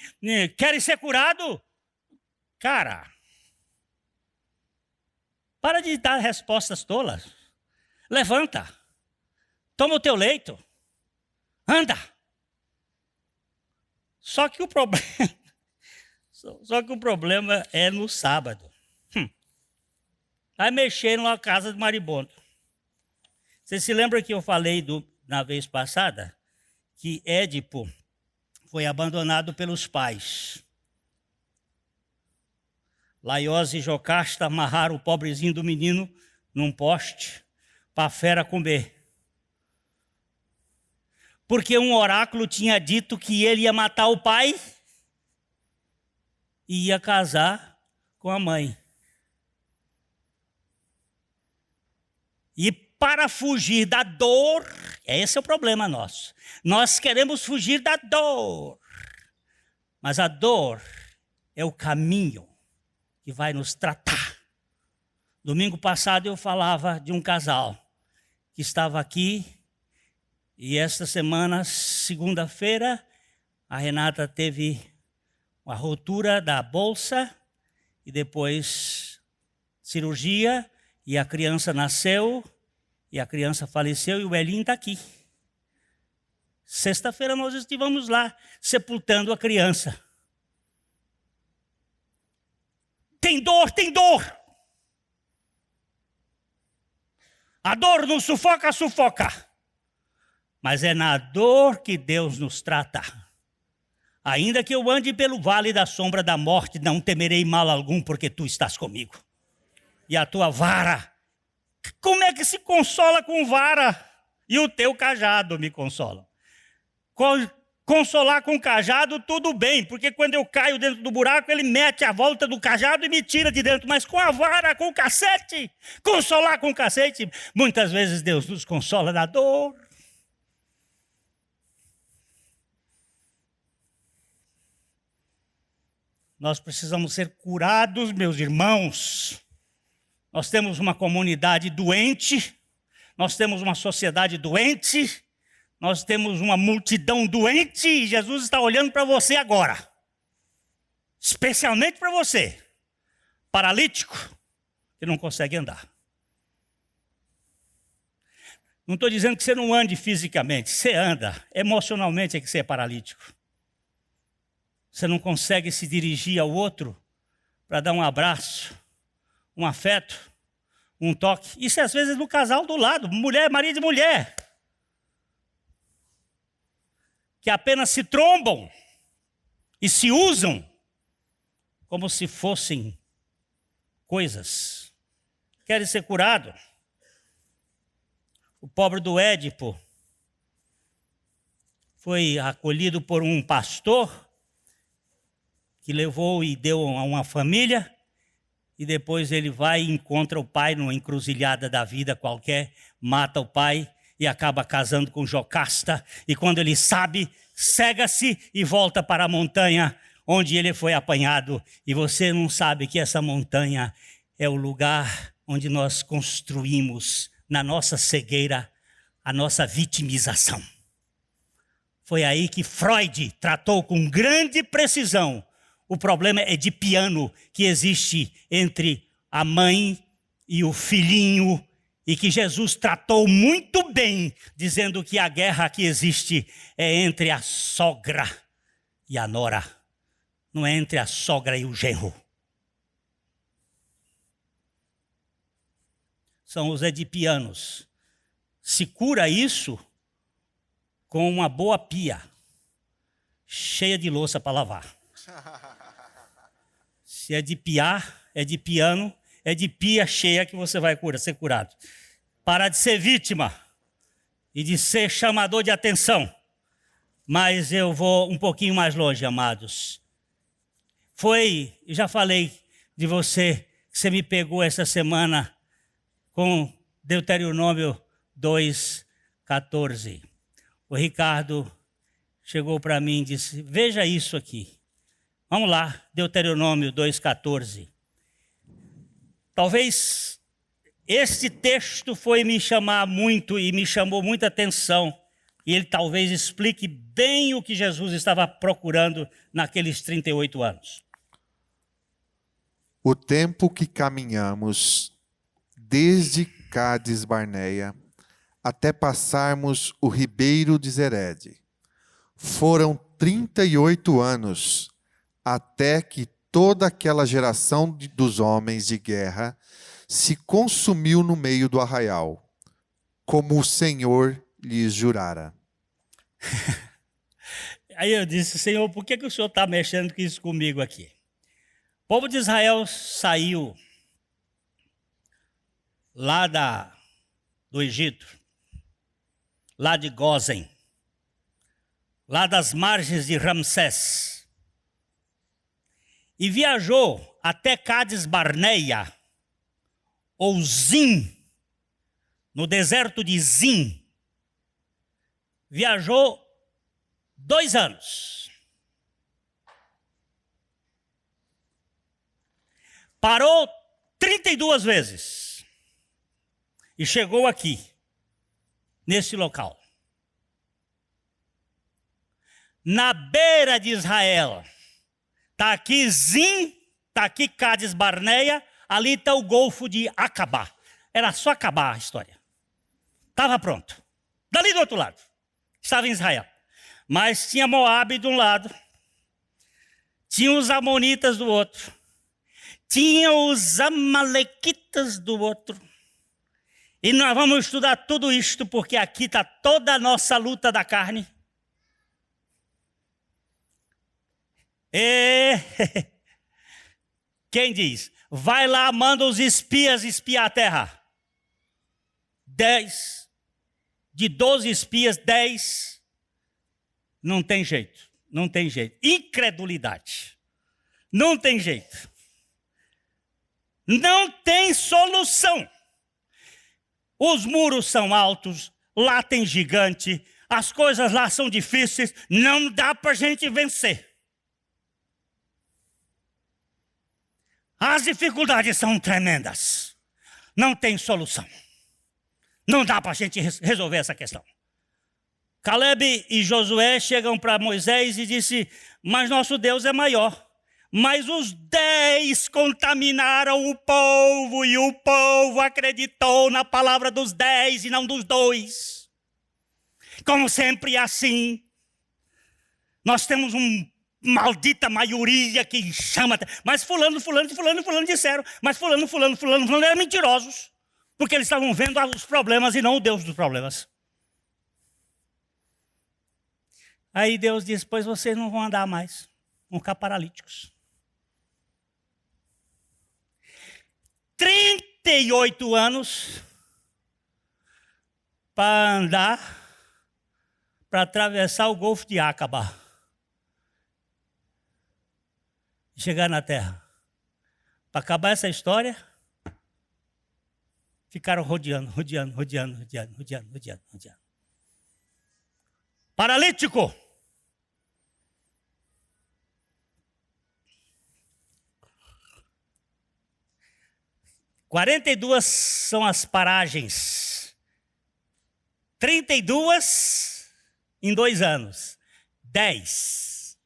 Queres ser curado? Cara, para de dar respostas tolas. Levanta. Toma o teu leito. Anda. Só que o problema é no sábado. Aí mexeram na casa de Maribondo. Você se lembra que eu falei na vez passada que Édipo foi abandonado pelos pais. Laios e Jocasta amarraram o pobrezinho do menino num poste para a fera comer. Porque um oráculo tinha dito que ele ia matar o pai e ia casar com a mãe. E para fugir da dor, esse é o problema nosso. Nós queremos fugir da dor. Mas a dor é o caminho que vai nos tratar. Domingo passado eu falava de um casal que estava aqui e esta semana, segunda-feira, a Renata teve uma rotura da bolsa e depois cirurgia e a criança nasceu e a criança faleceu e o Elinho está aqui. Sexta-feira nós estivemos lá sepultando a criança. Tem dor, tem dor. A dor nos sufoca, sufoca. Mas é na dor que Deus nos trata. Ainda que eu ande pelo vale da sombra da morte, não temerei mal algum, porque tu estás comigo. E a tua vara, como é que se consola com vara? E o teu cajado me consolam. Consolar com o cajado, tudo bem, porque quando eu caio dentro do buraco, ele mete a volta do cajado e me tira de dentro. Mas com a vara, com o cacete, consolar com o cacete, muitas vezes Deus nos consola da dor. Nós precisamos ser curados, meus irmãos. Nós temos uma comunidade doente, nós temos uma sociedade doente, nós temos uma multidão doente e Jesus está olhando para você agora. Especialmente para você, paralítico, que não consegue andar. Não estou dizendo que você não ande fisicamente, você anda. Emocionalmente é que você é paralítico. Você não consegue se dirigir ao outro para dar um abraço, um afeto, um toque. Isso é às vezes no casal do lado, mulher, marido e mulher. Que apenas se trombam e se usam como se fossem coisas. Querem ser curado? O pobre do Édipo foi acolhido por um pastor que levou e deu a uma família, e depois ele vai e encontra o pai numa encruzilhada da vida qualquer, mata o pai e acaba casando com Jocasta, e quando ele sabe, cega-se e volta para a montanha onde ele foi apanhado, e você não sabe que essa montanha é o lugar onde nós construímos, na nossa cegueira, a nossa vitimização. Foi aí que Freud tratou com grande precisão o problema edipiano que existe entre a mãe e o filhinho, e que Jesus tratou muito bem, dizendo que a guerra que existe é entre a sogra e a nora, não é entre a sogra e o genro. São os edipianos. Se cura isso com uma boa pia, cheia de louça para lavar. Se é de piar, é de piano, é de pia cheia que você vai ser curado. Parar de ser vítima e de ser chamador de atenção. Mas eu vou um pouquinho mais longe, amados. Já falei de você, que você me pegou essa semana com Deuteronômio 2:14. O Ricardo chegou para mim e disse, veja isso aqui. Vamos lá, Deuteronômio 2:14. Talvez este texto foi me chamar muito e me chamou muita atenção. E ele talvez explique bem o que Jesus estava procurando naqueles 38 anos. O tempo que caminhamos desde Cádiz Barneia até passarmos o ribeiro de Zered, foram 38 anos, até que toda aquela geração dos homens de guerra se consumiu no meio do arraial, como o Senhor lhes jurara. Aí eu disse, Senhor, por que o Senhor está mexendo com isso comigo aqui? O povo de Israel saiu lá do Egito, lá de Gósen, lá das margens de Ramsés, e viajou até Cádiz Barneia, ou Zim, no deserto de Zim. Viajou 2 anos. Parou 32 vezes. E chegou aqui, nesse local. Na beira de Israel. Está aqui Zim, está aqui Cádiz Barneia, ali está o Golfo de Acabá. Era só acabar a história. Estava pronto. Dali do outro lado, estava em Israel. Mas tinha Moabe de um lado, tinha os Amonitas do outro, tinha os Amalequitas do outro. E nós vamos estudar tudo isto, porque aqui está toda a nossa luta da carne. E quem diz? Vai lá, manda os espias espiar a terra. 10. De 12 espias, 10 Não tem jeito, não tem jeito. Incredulidade. Não tem jeito. Não tem solução. Os muros são altos, lá tem gigante, as coisas lá são difíceis, não dá para a gente vencer. As dificuldades são tremendas. Não tem solução. Não dá para a gente resolver essa questão. Caleb e Josué chegam para Moisés e dizem, mas nosso Deus é maior. Mas os 10 contaminaram o povo e o povo acreditou na palavra dos 10 e não dos 2. Como sempre é assim. Nós temos uma maldita maioria que chama, mas fulano disseram, mas fulano eram mentirosos, porque eles estavam vendo os problemas e não o Deus dos problemas. Aí Deus diz, pois vocês não vão andar mais, vão ficar paralíticos. 38 anos para andar, para atravessar o Golfo de Acaba. Chegar na terra. Para acabar essa história, ficaram rodeando. Paralítico. (42) são as paragens. 32 em 2 anos. 10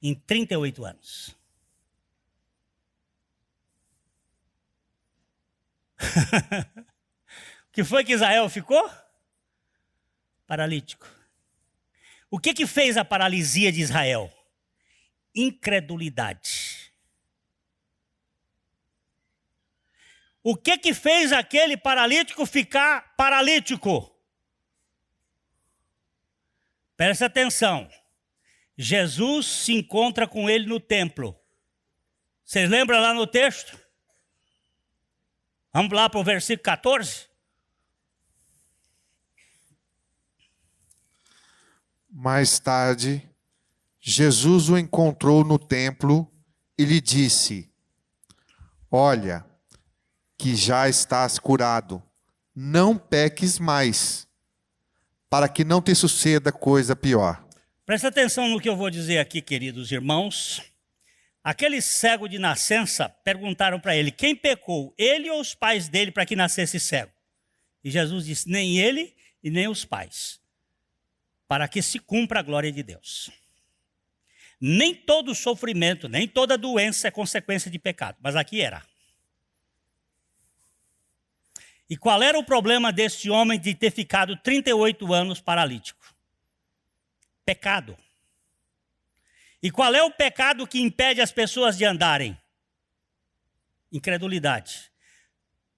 em 38 anos. O que foi que Israel ficou? Paralítico. O que fez a paralisia de Israel? Incredulidade. O que fez aquele paralítico ficar paralítico? Presta atenção. Jesus se encontra com ele no templo. Vocês lembram lá no texto? Vamos lá para o versículo 14. Mais tarde, Jesus o encontrou no templo e lhe disse, olha, que já estás curado, não peques mais, para que não te suceda coisa pior. Presta atenção no que eu vou dizer aqui, queridos irmãos. Aquele cego de nascença perguntaram para ele, quem pecou, ele ou os pais dele para que nascesse cego? E Jesus disse, nem ele e nem os pais, para que se cumpra a glória de Deus. Nem todo sofrimento, nem toda doença é consequência de pecado, mas aqui era. E qual era o problema deste homem de ter ficado 38 anos paralítico? Pecado. E qual é o pecado que impede as pessoas de andarem? Incredulidade.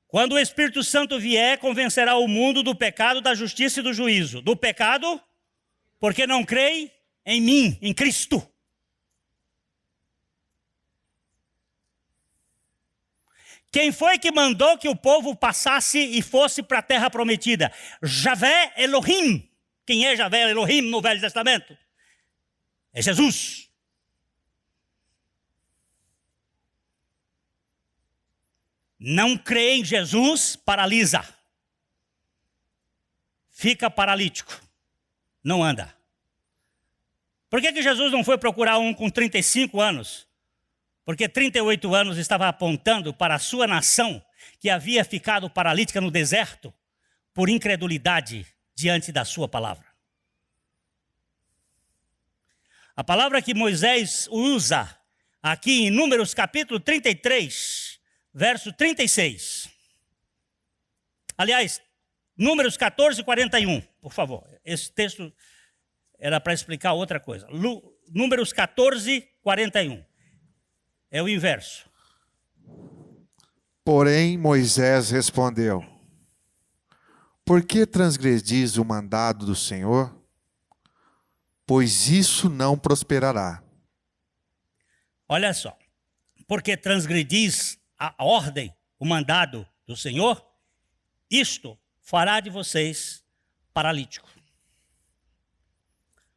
Quando o Espírito Santo vier, convencerá o mundo do pecado, da justiça e do juízo. Do pecado, porque não creem em mim, em Cristo. Quem foi que mandou que o povo passasse e fosse para a terra prometida? Javé Elohim. Quem é Javé Elohim no Velho Testamento? É Jesus. Não crê em Jesus, paralisa. Fica paralítico. Não anda. Por que Jesus não foi procurar um com 35 anos? Porque 38 anos estava apontando para a sua nação que havia ficado paralítica no deserto por incredulidade diante da sua palavra. A palavra que Moisés usa aqui em Números capítulo 33, verso 36. Aliás, Números 14, 41, por favor. Esse texto era para explicar outra coisa. Números 14, 41. É o inverso. Porém, Moisés respondeu, por que transgredis o mandado do Senhor? Pois isso não prosperará. Olha só, porque transgredis a ordem, o mandado do Senhor, isto fará de vocês paralítico.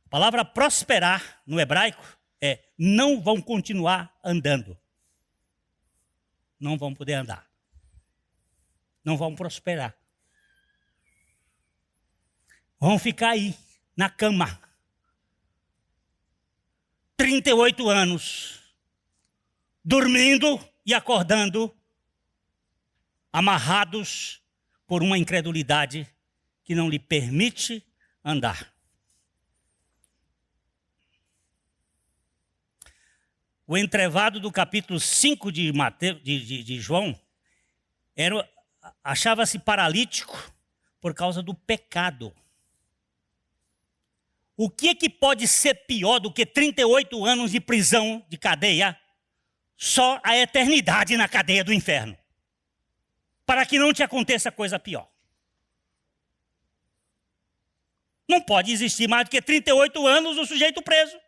A palavra prosperar no hebraico é não vão continuar andando. Não vão poder andar. Não vão prosperar. Vão ficar aí, na cama. 38 anos, dormindo e acordando, amarrados por uma incredulidade que não lhe permite andar. O entrevado do capítulo 5 de João achava-se paralítico por causa do pecado. O que é que pode ser pior do que 38 anos de prisão, de cadeia? Só a eternidade na cadeia do inferno. Para que não te aconteça coisa pior. Não pode existir mais do que 38 anos o sujeito preso.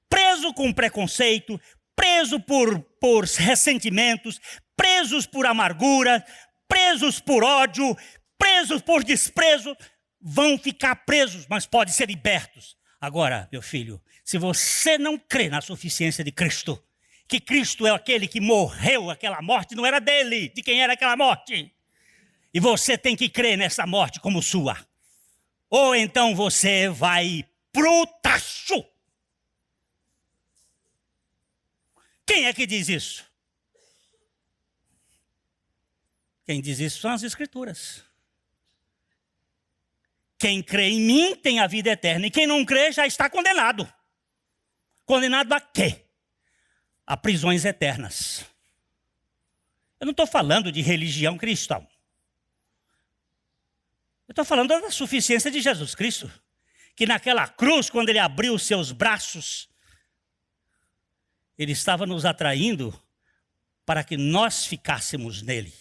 Preso com preconceito, preso por ressentimentos, presos por amargura, presos por ódio, presos por desprezo. Vão ficar presos, mas podem ser libertos. Agora, meu filho, se você não crê na suficiência de Cristo, que Cristo é aquele que morreu, aquela morte não era dele, de quem era aquela morte? E você tem que crer nessa morte como sua. Ou então você vai pro tacho. Quem é que diz isso? Quem diz isso são as Escrituras. Quem crê em mim tem a vida eterna. E quem não crê já está condenado. Condenado a quê? A prisões eternas. Eu não estou falando de religião cristã. Eu estou falando da suficiência de Jesus Cristo. Que naquela cruz, quando ele abriu os seus braços, ele estava nos atraindo para que nós ficássemos nele.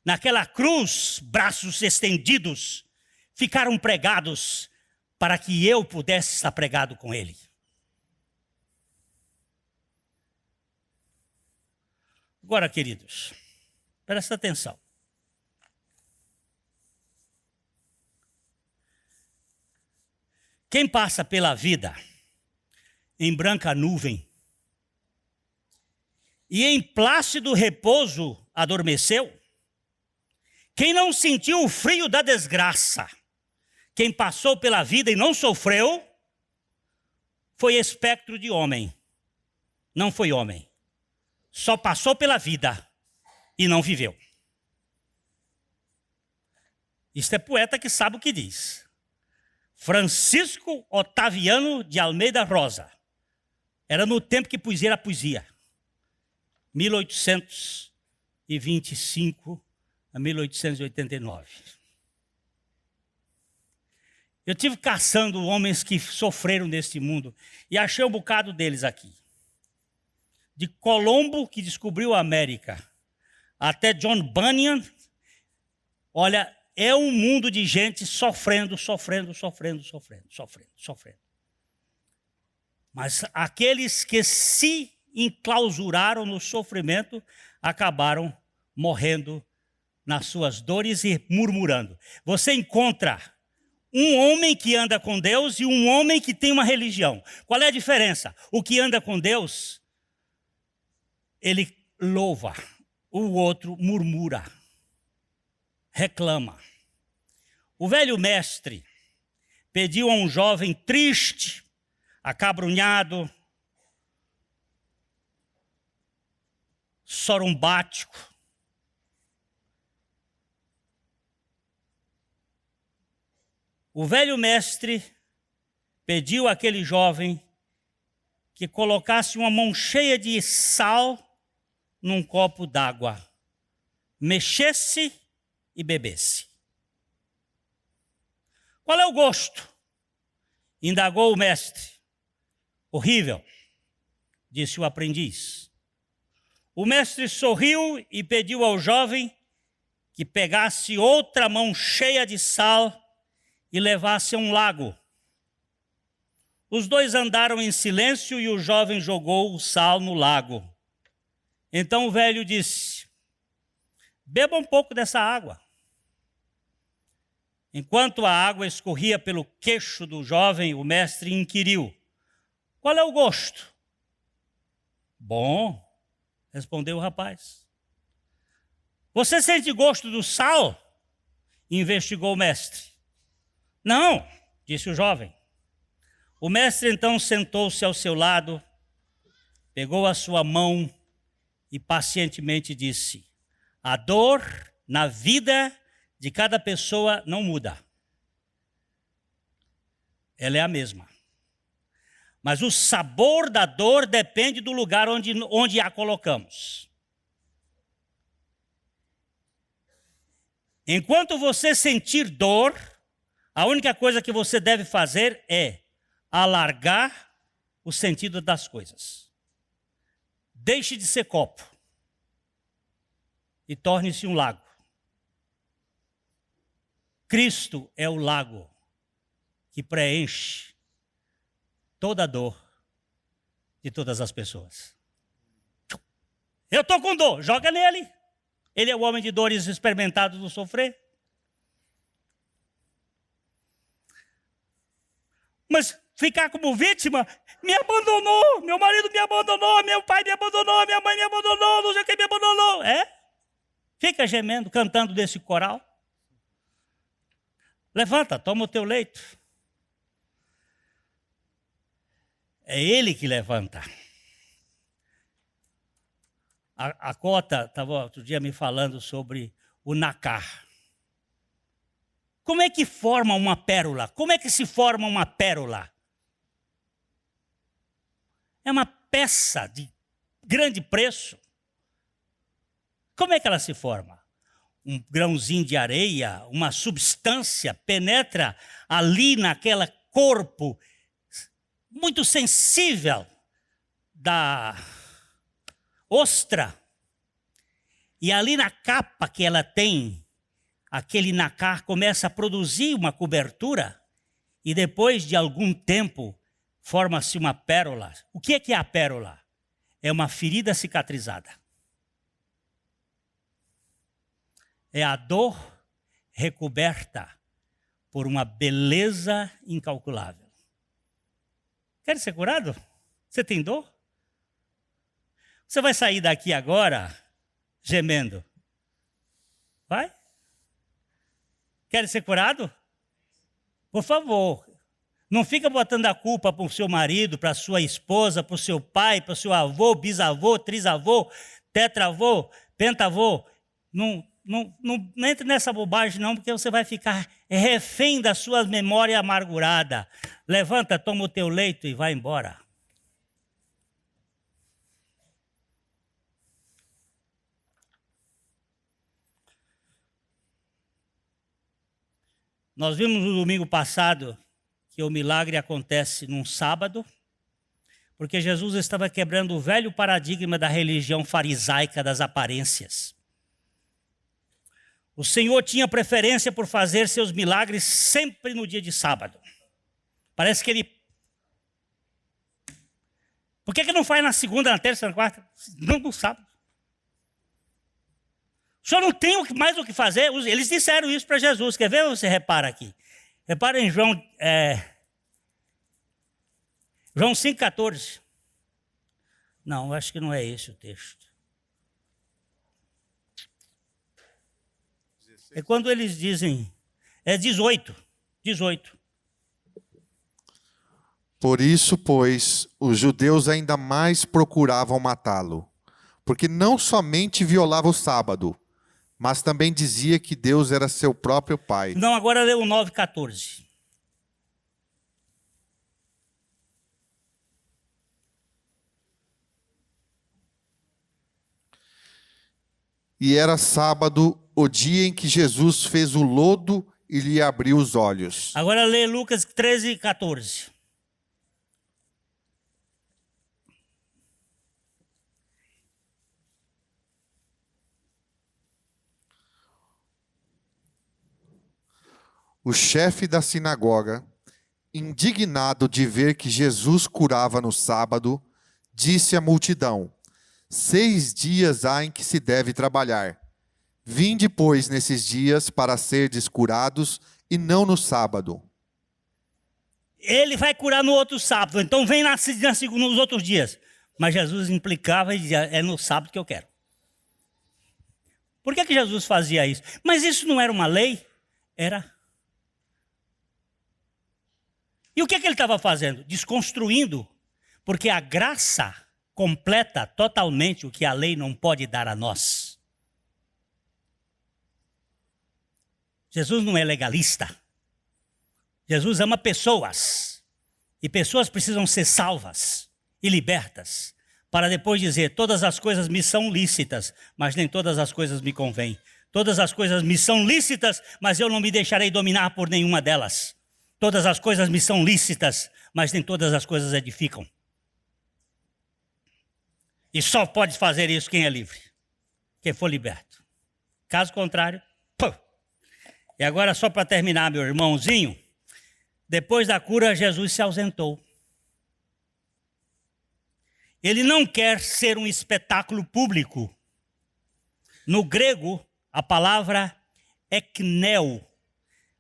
Naquela cruz, braços estendidos, ficaram pregados para que eu pudesse estar pregado com ele. Agora, queridos, presta atenção. Quem passa pela vida em branca nuvem e em plácido repouso adormeceu, quem não sentiu o frio da desgraça, quem passou pela vida e não sofreu, foi espectro de homem. Não foi homem. Só passou pela vida e não viveu. Isto é poeta que sabe o que diz. Francisco Otaviano de Almeida Rosa. Era no tempo que poesia era poesia. 1825 a 1889. Eu tive caçando homens que sofreram neste mundo e achei um bocado deles aqui. De Colombo, que descobriu a América, até John Bunyan. Olha, é um mundo de gente sofrendo. Mas aqueles que se enclausuraram no sofrimento acabaram morrendo nas suas dores e murmurando. Você encontra um homem que anda com Deus e um homem que tem uma religião. Qual é a diferença? O que anda com Deus, ele louva. O outro murmura, reclama. O velho mestre pediu a um jovem triste, acabrunhado, sorumbático, o velho mestre pediu àquele jovem que colocasse uma mão cheia de sal num copo d'água, mexesse e bebesse. Qual é o gosto? Indagou o mestre. Horrível, disse o aprendiz. O mestre sorriu e pediu ao jovem que pegasse outra mão cheia de sal e levasse a um lago. Os dois andaram em silêncio e o jovem jogou o sal no lago. Então o velho disse: beba um pouco dessa água. Enquanto a água escorria pelo queixo do jovem, o mestre inquiriu: qual é o gosto? Bom, respondeu o rapaz. Você sente gosto do sal? Investigou o mestre. Não, disse o jovem. O mestre então sentou-se ao seu lado, pegou a sua mão e pacientemente disse: a dor na vida de cada pessoa não muda. Ela é a mesma. Mas o sabor da dor depende do lugar onde a colocamos. Enquanto você sentir dor, a única coisa que você deve fazer é alargar o sentido das coisas. Deixe de ser copo e torne-se um lago. Cristo é o lago que preenche toda a dor de todas as pessoas. Eu estou com dor, joga nele. Ele é o homem de dores experimentado do sofrer. Mas ficar como vítima, me abandonou, meu marido me abandonou, meu pai me abandonou, minha mãe me abandonou, não sei quem me abandonou. Fica gemendo, cantando desse coral. Levanta, toma o teu leito. É ele que levanta. A Cota estava outro dia me falando sobre o nácar. Como é que forma uma pérola? Como é que se forma uma pérola? É uma peça de grande preço. Como é que ela se forma? Um grãozinho de areia, uma substância penetra ali naquele corpo muito sensível da ostra. E ali na capa que ela tem, aquele nácar começa a produzir uma cobertura e depois de algum tempo forma-se uma pérola. O que é a pérola? É uma ferida cicatrizada. É a dor recoberta por uma beleza incalculável. Quer ser curado? Você tem dor? Você vai sair daqui agora gemendo? Vai? Quer ser curado? Por favor, não fica botando a culpa para o seu marido, para a sua esposa, para o seu pai, para o seu avô, bisavô, trisavô, tetravô, pentavô. Não entre nessa bobagem não, porque você vai ficar refém da sua memória amargurada. Levanta, toma o teu leito e vai embora. Nós vimos no domingo passado que o milagre acontece num sábado, porque Jesus estava quebrando o velho paradigma da religião farisaica das aparências. O Senhor tinha preferência por fazer seus milagres sempre no dia de sábado. Parece que ele... Por que não faz na segunda, na terça, na quarta? Não no sábado. O senhor não tem mais o que fazer? Eles disseram isso para Jesus. Quer ver? Você repara aqui. Repara em João 5,14. Não, acho que não é esse o texto. É quando eles dizem... É 18. Por isso, pois, os judeus ainda mais procuravam matá-lo, porque não somente violava o sábado, mas também dizia que Deus era seu próprio Pai. Não, agora lê o 9,14. E era sábado, o dia em que Jesus fez o lodo e lhe abriu os olhos. Agora lê Lucas 13,14. O chefe da sinagoga, indignado de ver que Jesus curava no sábado, disse à multidão: 6 dias há em que se deve trabalhar. Vinde, pois, nesses dias para serdes curados e não no sábado. Ele vai curar no outro sábado, então vem nos outros dias. Mas Jesus implicava e dizia, é no sábado que eu quero. Por que Jesus fazia isso? Mas isso não era uma lei? Era. E o que ele estava fazendo? Desconstruindo. Porque a graça completa totalmente o que a lei não pode dar a nós. Jesus não é legalista. Jesus ama pessoas. E pessoas precisam ser salvas e libertas. Para depois dizer, todas as coisas me são lícitas, mas nem todas as coisas me convêm. Todas as coisas me são lícitas, mas eu não me deixarei dominar por nenhuma delas. Todas as coisas me são lícitas, mas nem todas as coisas edificam. E só pode fazer isso quem é livre, quem for liberto. Caso contrário, pum. E agora só para terminar, meu irmãozinho, depois da cura, Jesus se ausentou. Ele não quer ser um espetáculo público. No grego, a palavra ekneu,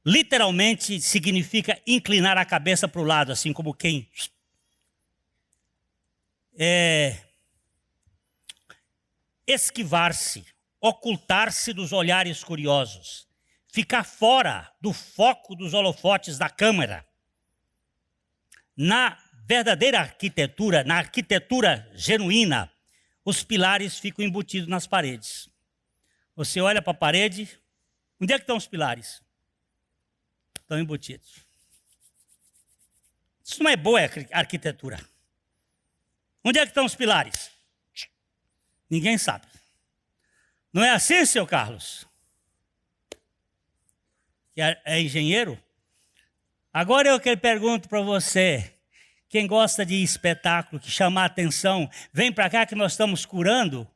literalmente significa inclinar a cabeça para o lado, assim como quem... esquivar-se, ocultar-se dos olhares curiosos, ficar fora do foco dos holofotes da câmara. Na verdadeira arquitetura, na arquitetura genuína, os pilares ficam embutidos nas paredes. Você olha para a parede, onde é que estão os pilares? Estão embutidos. Isso não é boa arquitetura. Onde é que estão os pilares? Ninguém sabe. Não é assim, seu Carlos? Que é engenheiro? Agora eu que pergunto para você, quem gosta de espetáculo, que chama a atenção, vem para cá que nós estamos curando.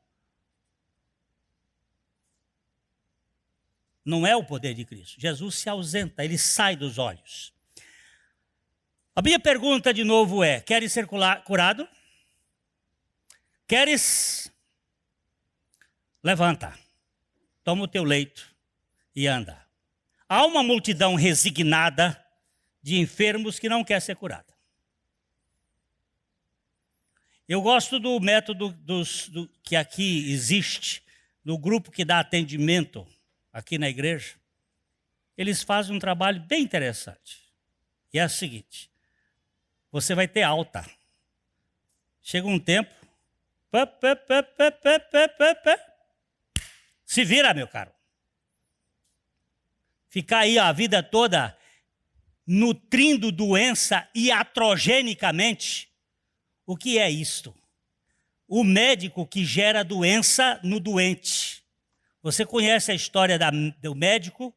Não é o poder de Cristo. Jesus se ausenta, ele sai dos olhos. A minha pergunta de novo é, queres ser curado? Queres? Levanta, toma o teu leito e anda. Há uma multidão resignada de enfermos que não quer ser curada. Eu gosto do método que aqui existe, no grupo que dá atendimento aqui na igreja. Eles fazem um trabalho bem interessante. E é o seguinte, você vai ter alta. Chega um tempo, se vira, meu caro. Ficar aí a vida toda nutrindo doença iatrogenicamente. O que é isto? O médico que gera doença no doente. Você conhece a história do médico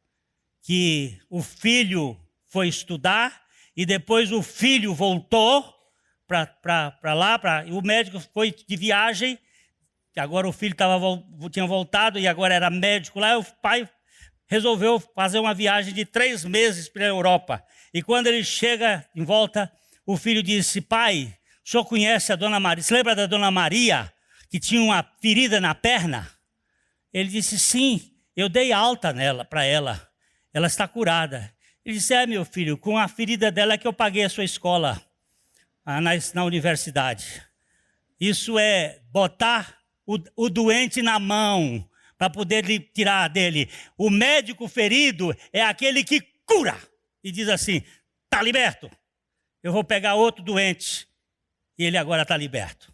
que o filho foi estudar e depois o filho voltou para lá, o médico foi de viagem, que agora o filho tinha voltado e agora era médico lá, e o pai resolveu fazer uma viagem de 3 meses para a Europa. E quando ele chega em volta, o filho disse, pai, o senhor conhece a Dona Maria? Se lembra da Dona Maria, que tinha uma ferida na perna? Ele disse, sim, eu dei alta para ela está curada. Ele disse, meu filho, com a ferida dela é que eu paguei a sua escola na universidade. Isso é botar o doente na mão para poder tirar dele. O médico ferido é aquele que cura e diz assim, está liberto, eu vou pegar outro doente e ele agora está liberto.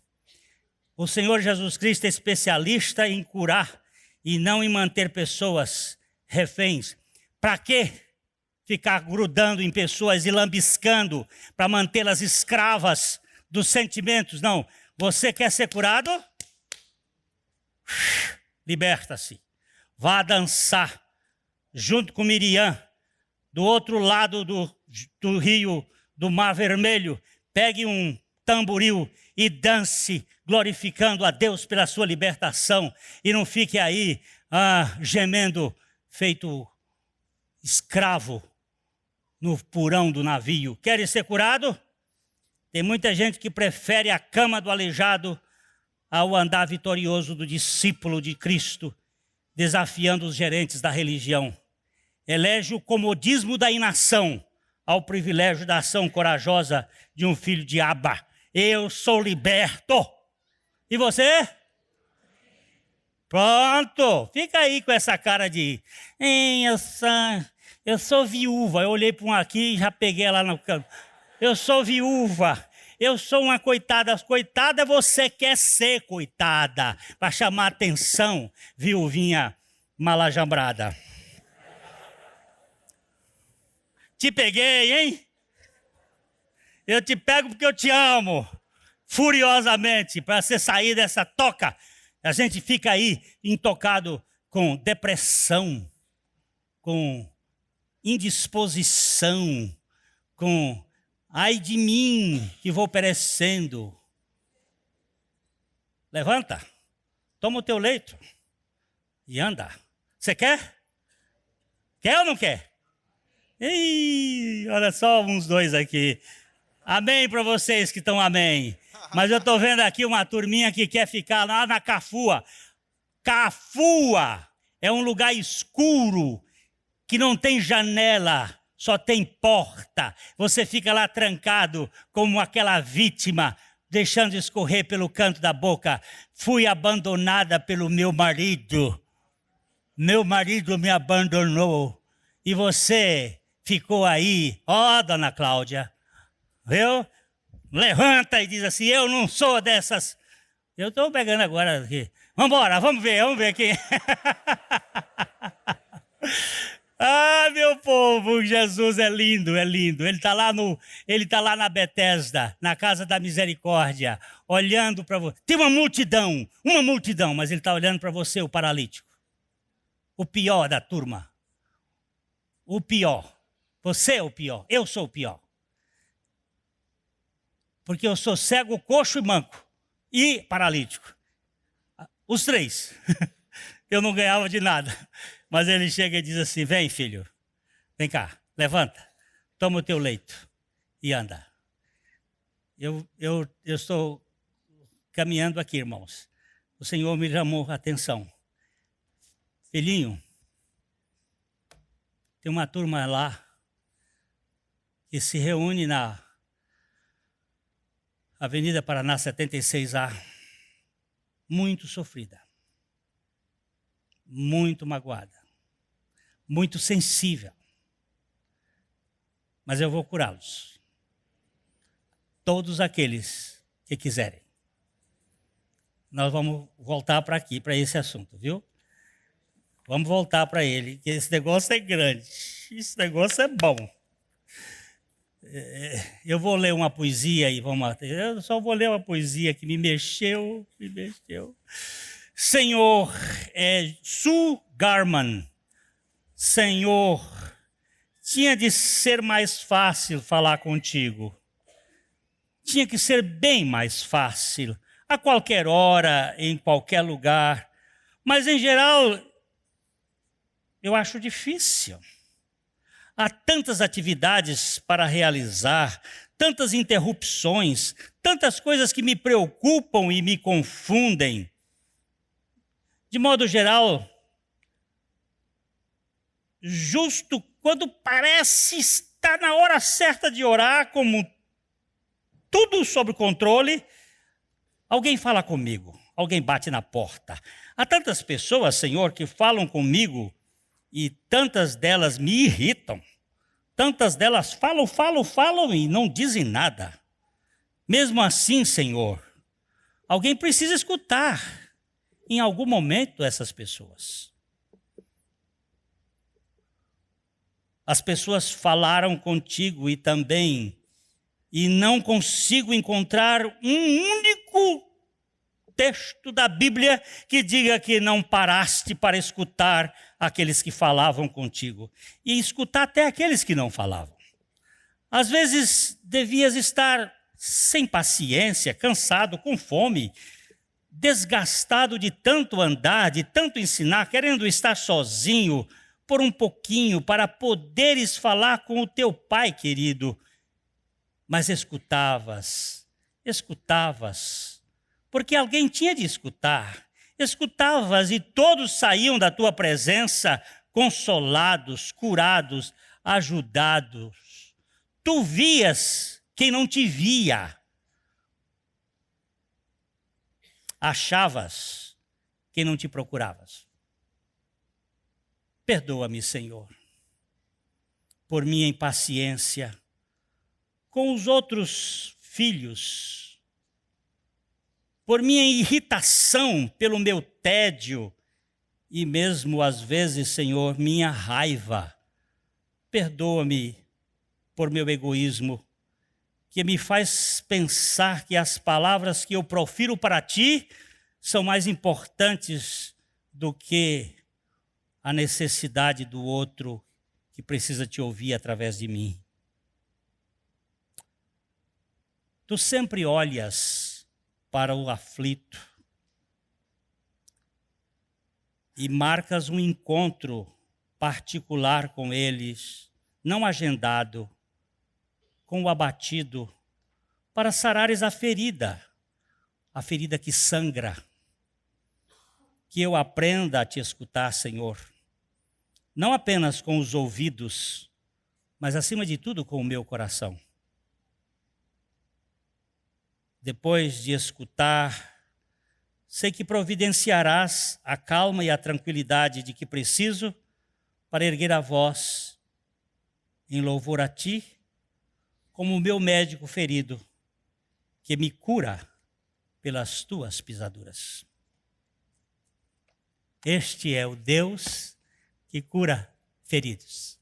O Senhor Jesus Cristo é especialista em curar e não em manter pessoas reféns. Para quê? Ficar grudando em pessoas e lambiscando para mantê-las escravas dos sentimentos. Não, você quer ser curado? Liberta-se. Vá dançar junto com Miriam, do outro lado do rio, do Mar Vermelho. Pegue um tamboril e dance, glorificando a Deus pela sua libertação. E não fique aí gemendo, feito escravo no porão do navio. Quer ser curado? Tem muita gente que prefere a cama do aleijado ao andar vitorioso do discípulo de Cristo, desafiando os gerentes da religião. elege o comodismo da inação ao privilégio da ação corajosa de um filho de Abba. Eu sou liberto. E você? Pronto. Fica aí com essa cara de... eu sou viúva. Eu olhei para um aqui e já peguei ela no canto. Eu sou viúva. Eu sou uma coitada. Coitada você quer ser coitada. Para chamar atenção, viuvinha malajambrada. Te peguei, hein? Eu te pego porque eu te amo. Furiosamente, para você sair dessa toca. A gente fica aí intocado com depressão, com indisposição, com ai de mim que vou perecendo. Levanta, toma o teu leito e anda. Você quer? Quer ou não quer? Ih, olha só uns dois aqui. Amém para vocês que estão amém. Mas eu estou vendo aqui uma turminha que quer ficar lá na Cafua. Cafua é um lugar escuro, que não tem janela, só tem porta. Você fica lá trancado como aquela vítima, deixando escorrer pelo canto da boca. Fui abandonada pelo meu marido. Meu marido me abandonou. E você ficou aí, ó, dona Cláudia, viu? Levanta e diz assim, eu não sou dessas. Eu estou pegando agora aqui. Vamos embora, vamos ver aqui. Ah, meu povo, Jesus é lindo, é lindo. Ele está lá na Betesda, na casa da misericórdia, olhando para você. Tem uma multidão, mas ele está olhando para você, o paralítico. O pior da turma. O pior. Você é o pior, eu sou o pior. Porque eu sou cego, coxo e manco. E paralítico. Os três. Eu não ganhava de nada. Mas ele chega e diz assim, vem filho, vem cá, levanta, toma o teu leito e anda. Eu estou caminhando aqui, irmãos. O Senhor me chamou a atenção. Filhinho, tem uma turma lá que se reúne na Avenida Paraná 76A, muito sofrida, muito magoada, muito sensível. Mas eu vou curá-los. Todos aqueles que quiserem. Nós vamos voltar para aqui, para esse assunto, viu? Vamos voltar para ele, que esse negócio é grande. Esse negócio é bom. Eu vou ler uma poesia e vamos... Eu só vou ler uma poesia que me mexeu. Senhor, Sue Garman. Senhor, tinha de ser mais fácil falar contigo. Tinha que ser bem mais fácil. A qualquer hora, em qualquer lugar. Mas, em geral, eu acho difícil. Há tantas atividades para realizar, tantas interrupções, tantas coisas que me preocupam e me confundem. De modo geral, justo quando parece estar na hora certa de orar, como tudo sob controle, alguém fala comigo, alguém bate na porta. Há tantas pessoas, Senhor, que falam comigo e tantas delas me irritam. Tantas delas falam e não dizem nada. Mesmo assim, Senhor, alguém precisa escutar em algum momento essas pessoas. As pessoas falaram contigo e não consigo encontrar um único texto da Bíblia que diga que não paraste para escutar aqueles que falavam contigo e escutar até aqueles que não falavam. Às vezes devias estar sem paciência, cansado, com fome, desgastado de tanto andar, de tanto ensinar, querendo estar sozinho por um pouquinho para poderes falar com o teu Pai querido. Mas escutavas, porque alguém tinha de escutar. Escutavas e todos saíam da tua presença consolados, curados, ajudados. Tu vias quem não te via. Achavas quem não te procuravas. Perdoa-me, Senhor, por minha impaciência com os outros filhos, por minha irritação pelo meu tédio e mesmo às vezes, Senhor, minha raiva. Perdoa-me por meu egoísmo, que me faz pensar que as palavras que eu profiro para ti são mais importantes do que a necessidade do outro que precisa te ouvir através de mim. Tu sempre olhas para o aflito e marcas um encontro particular com eles, não agendado, com o abatido, para sarares a ferida que sangra. Que eu aprenda a te escutar, Senhor, não apenas com os ouvidos, mas acima de tudo com o meu coração. Depois de escutar, sei que providenciarás a calma e a tranquilidade de que preciso para erguer a voz em louvor a ti, como o meu médico ferido, que me cura pelas tuas pisaduras. Este é o Deus que cura feridos.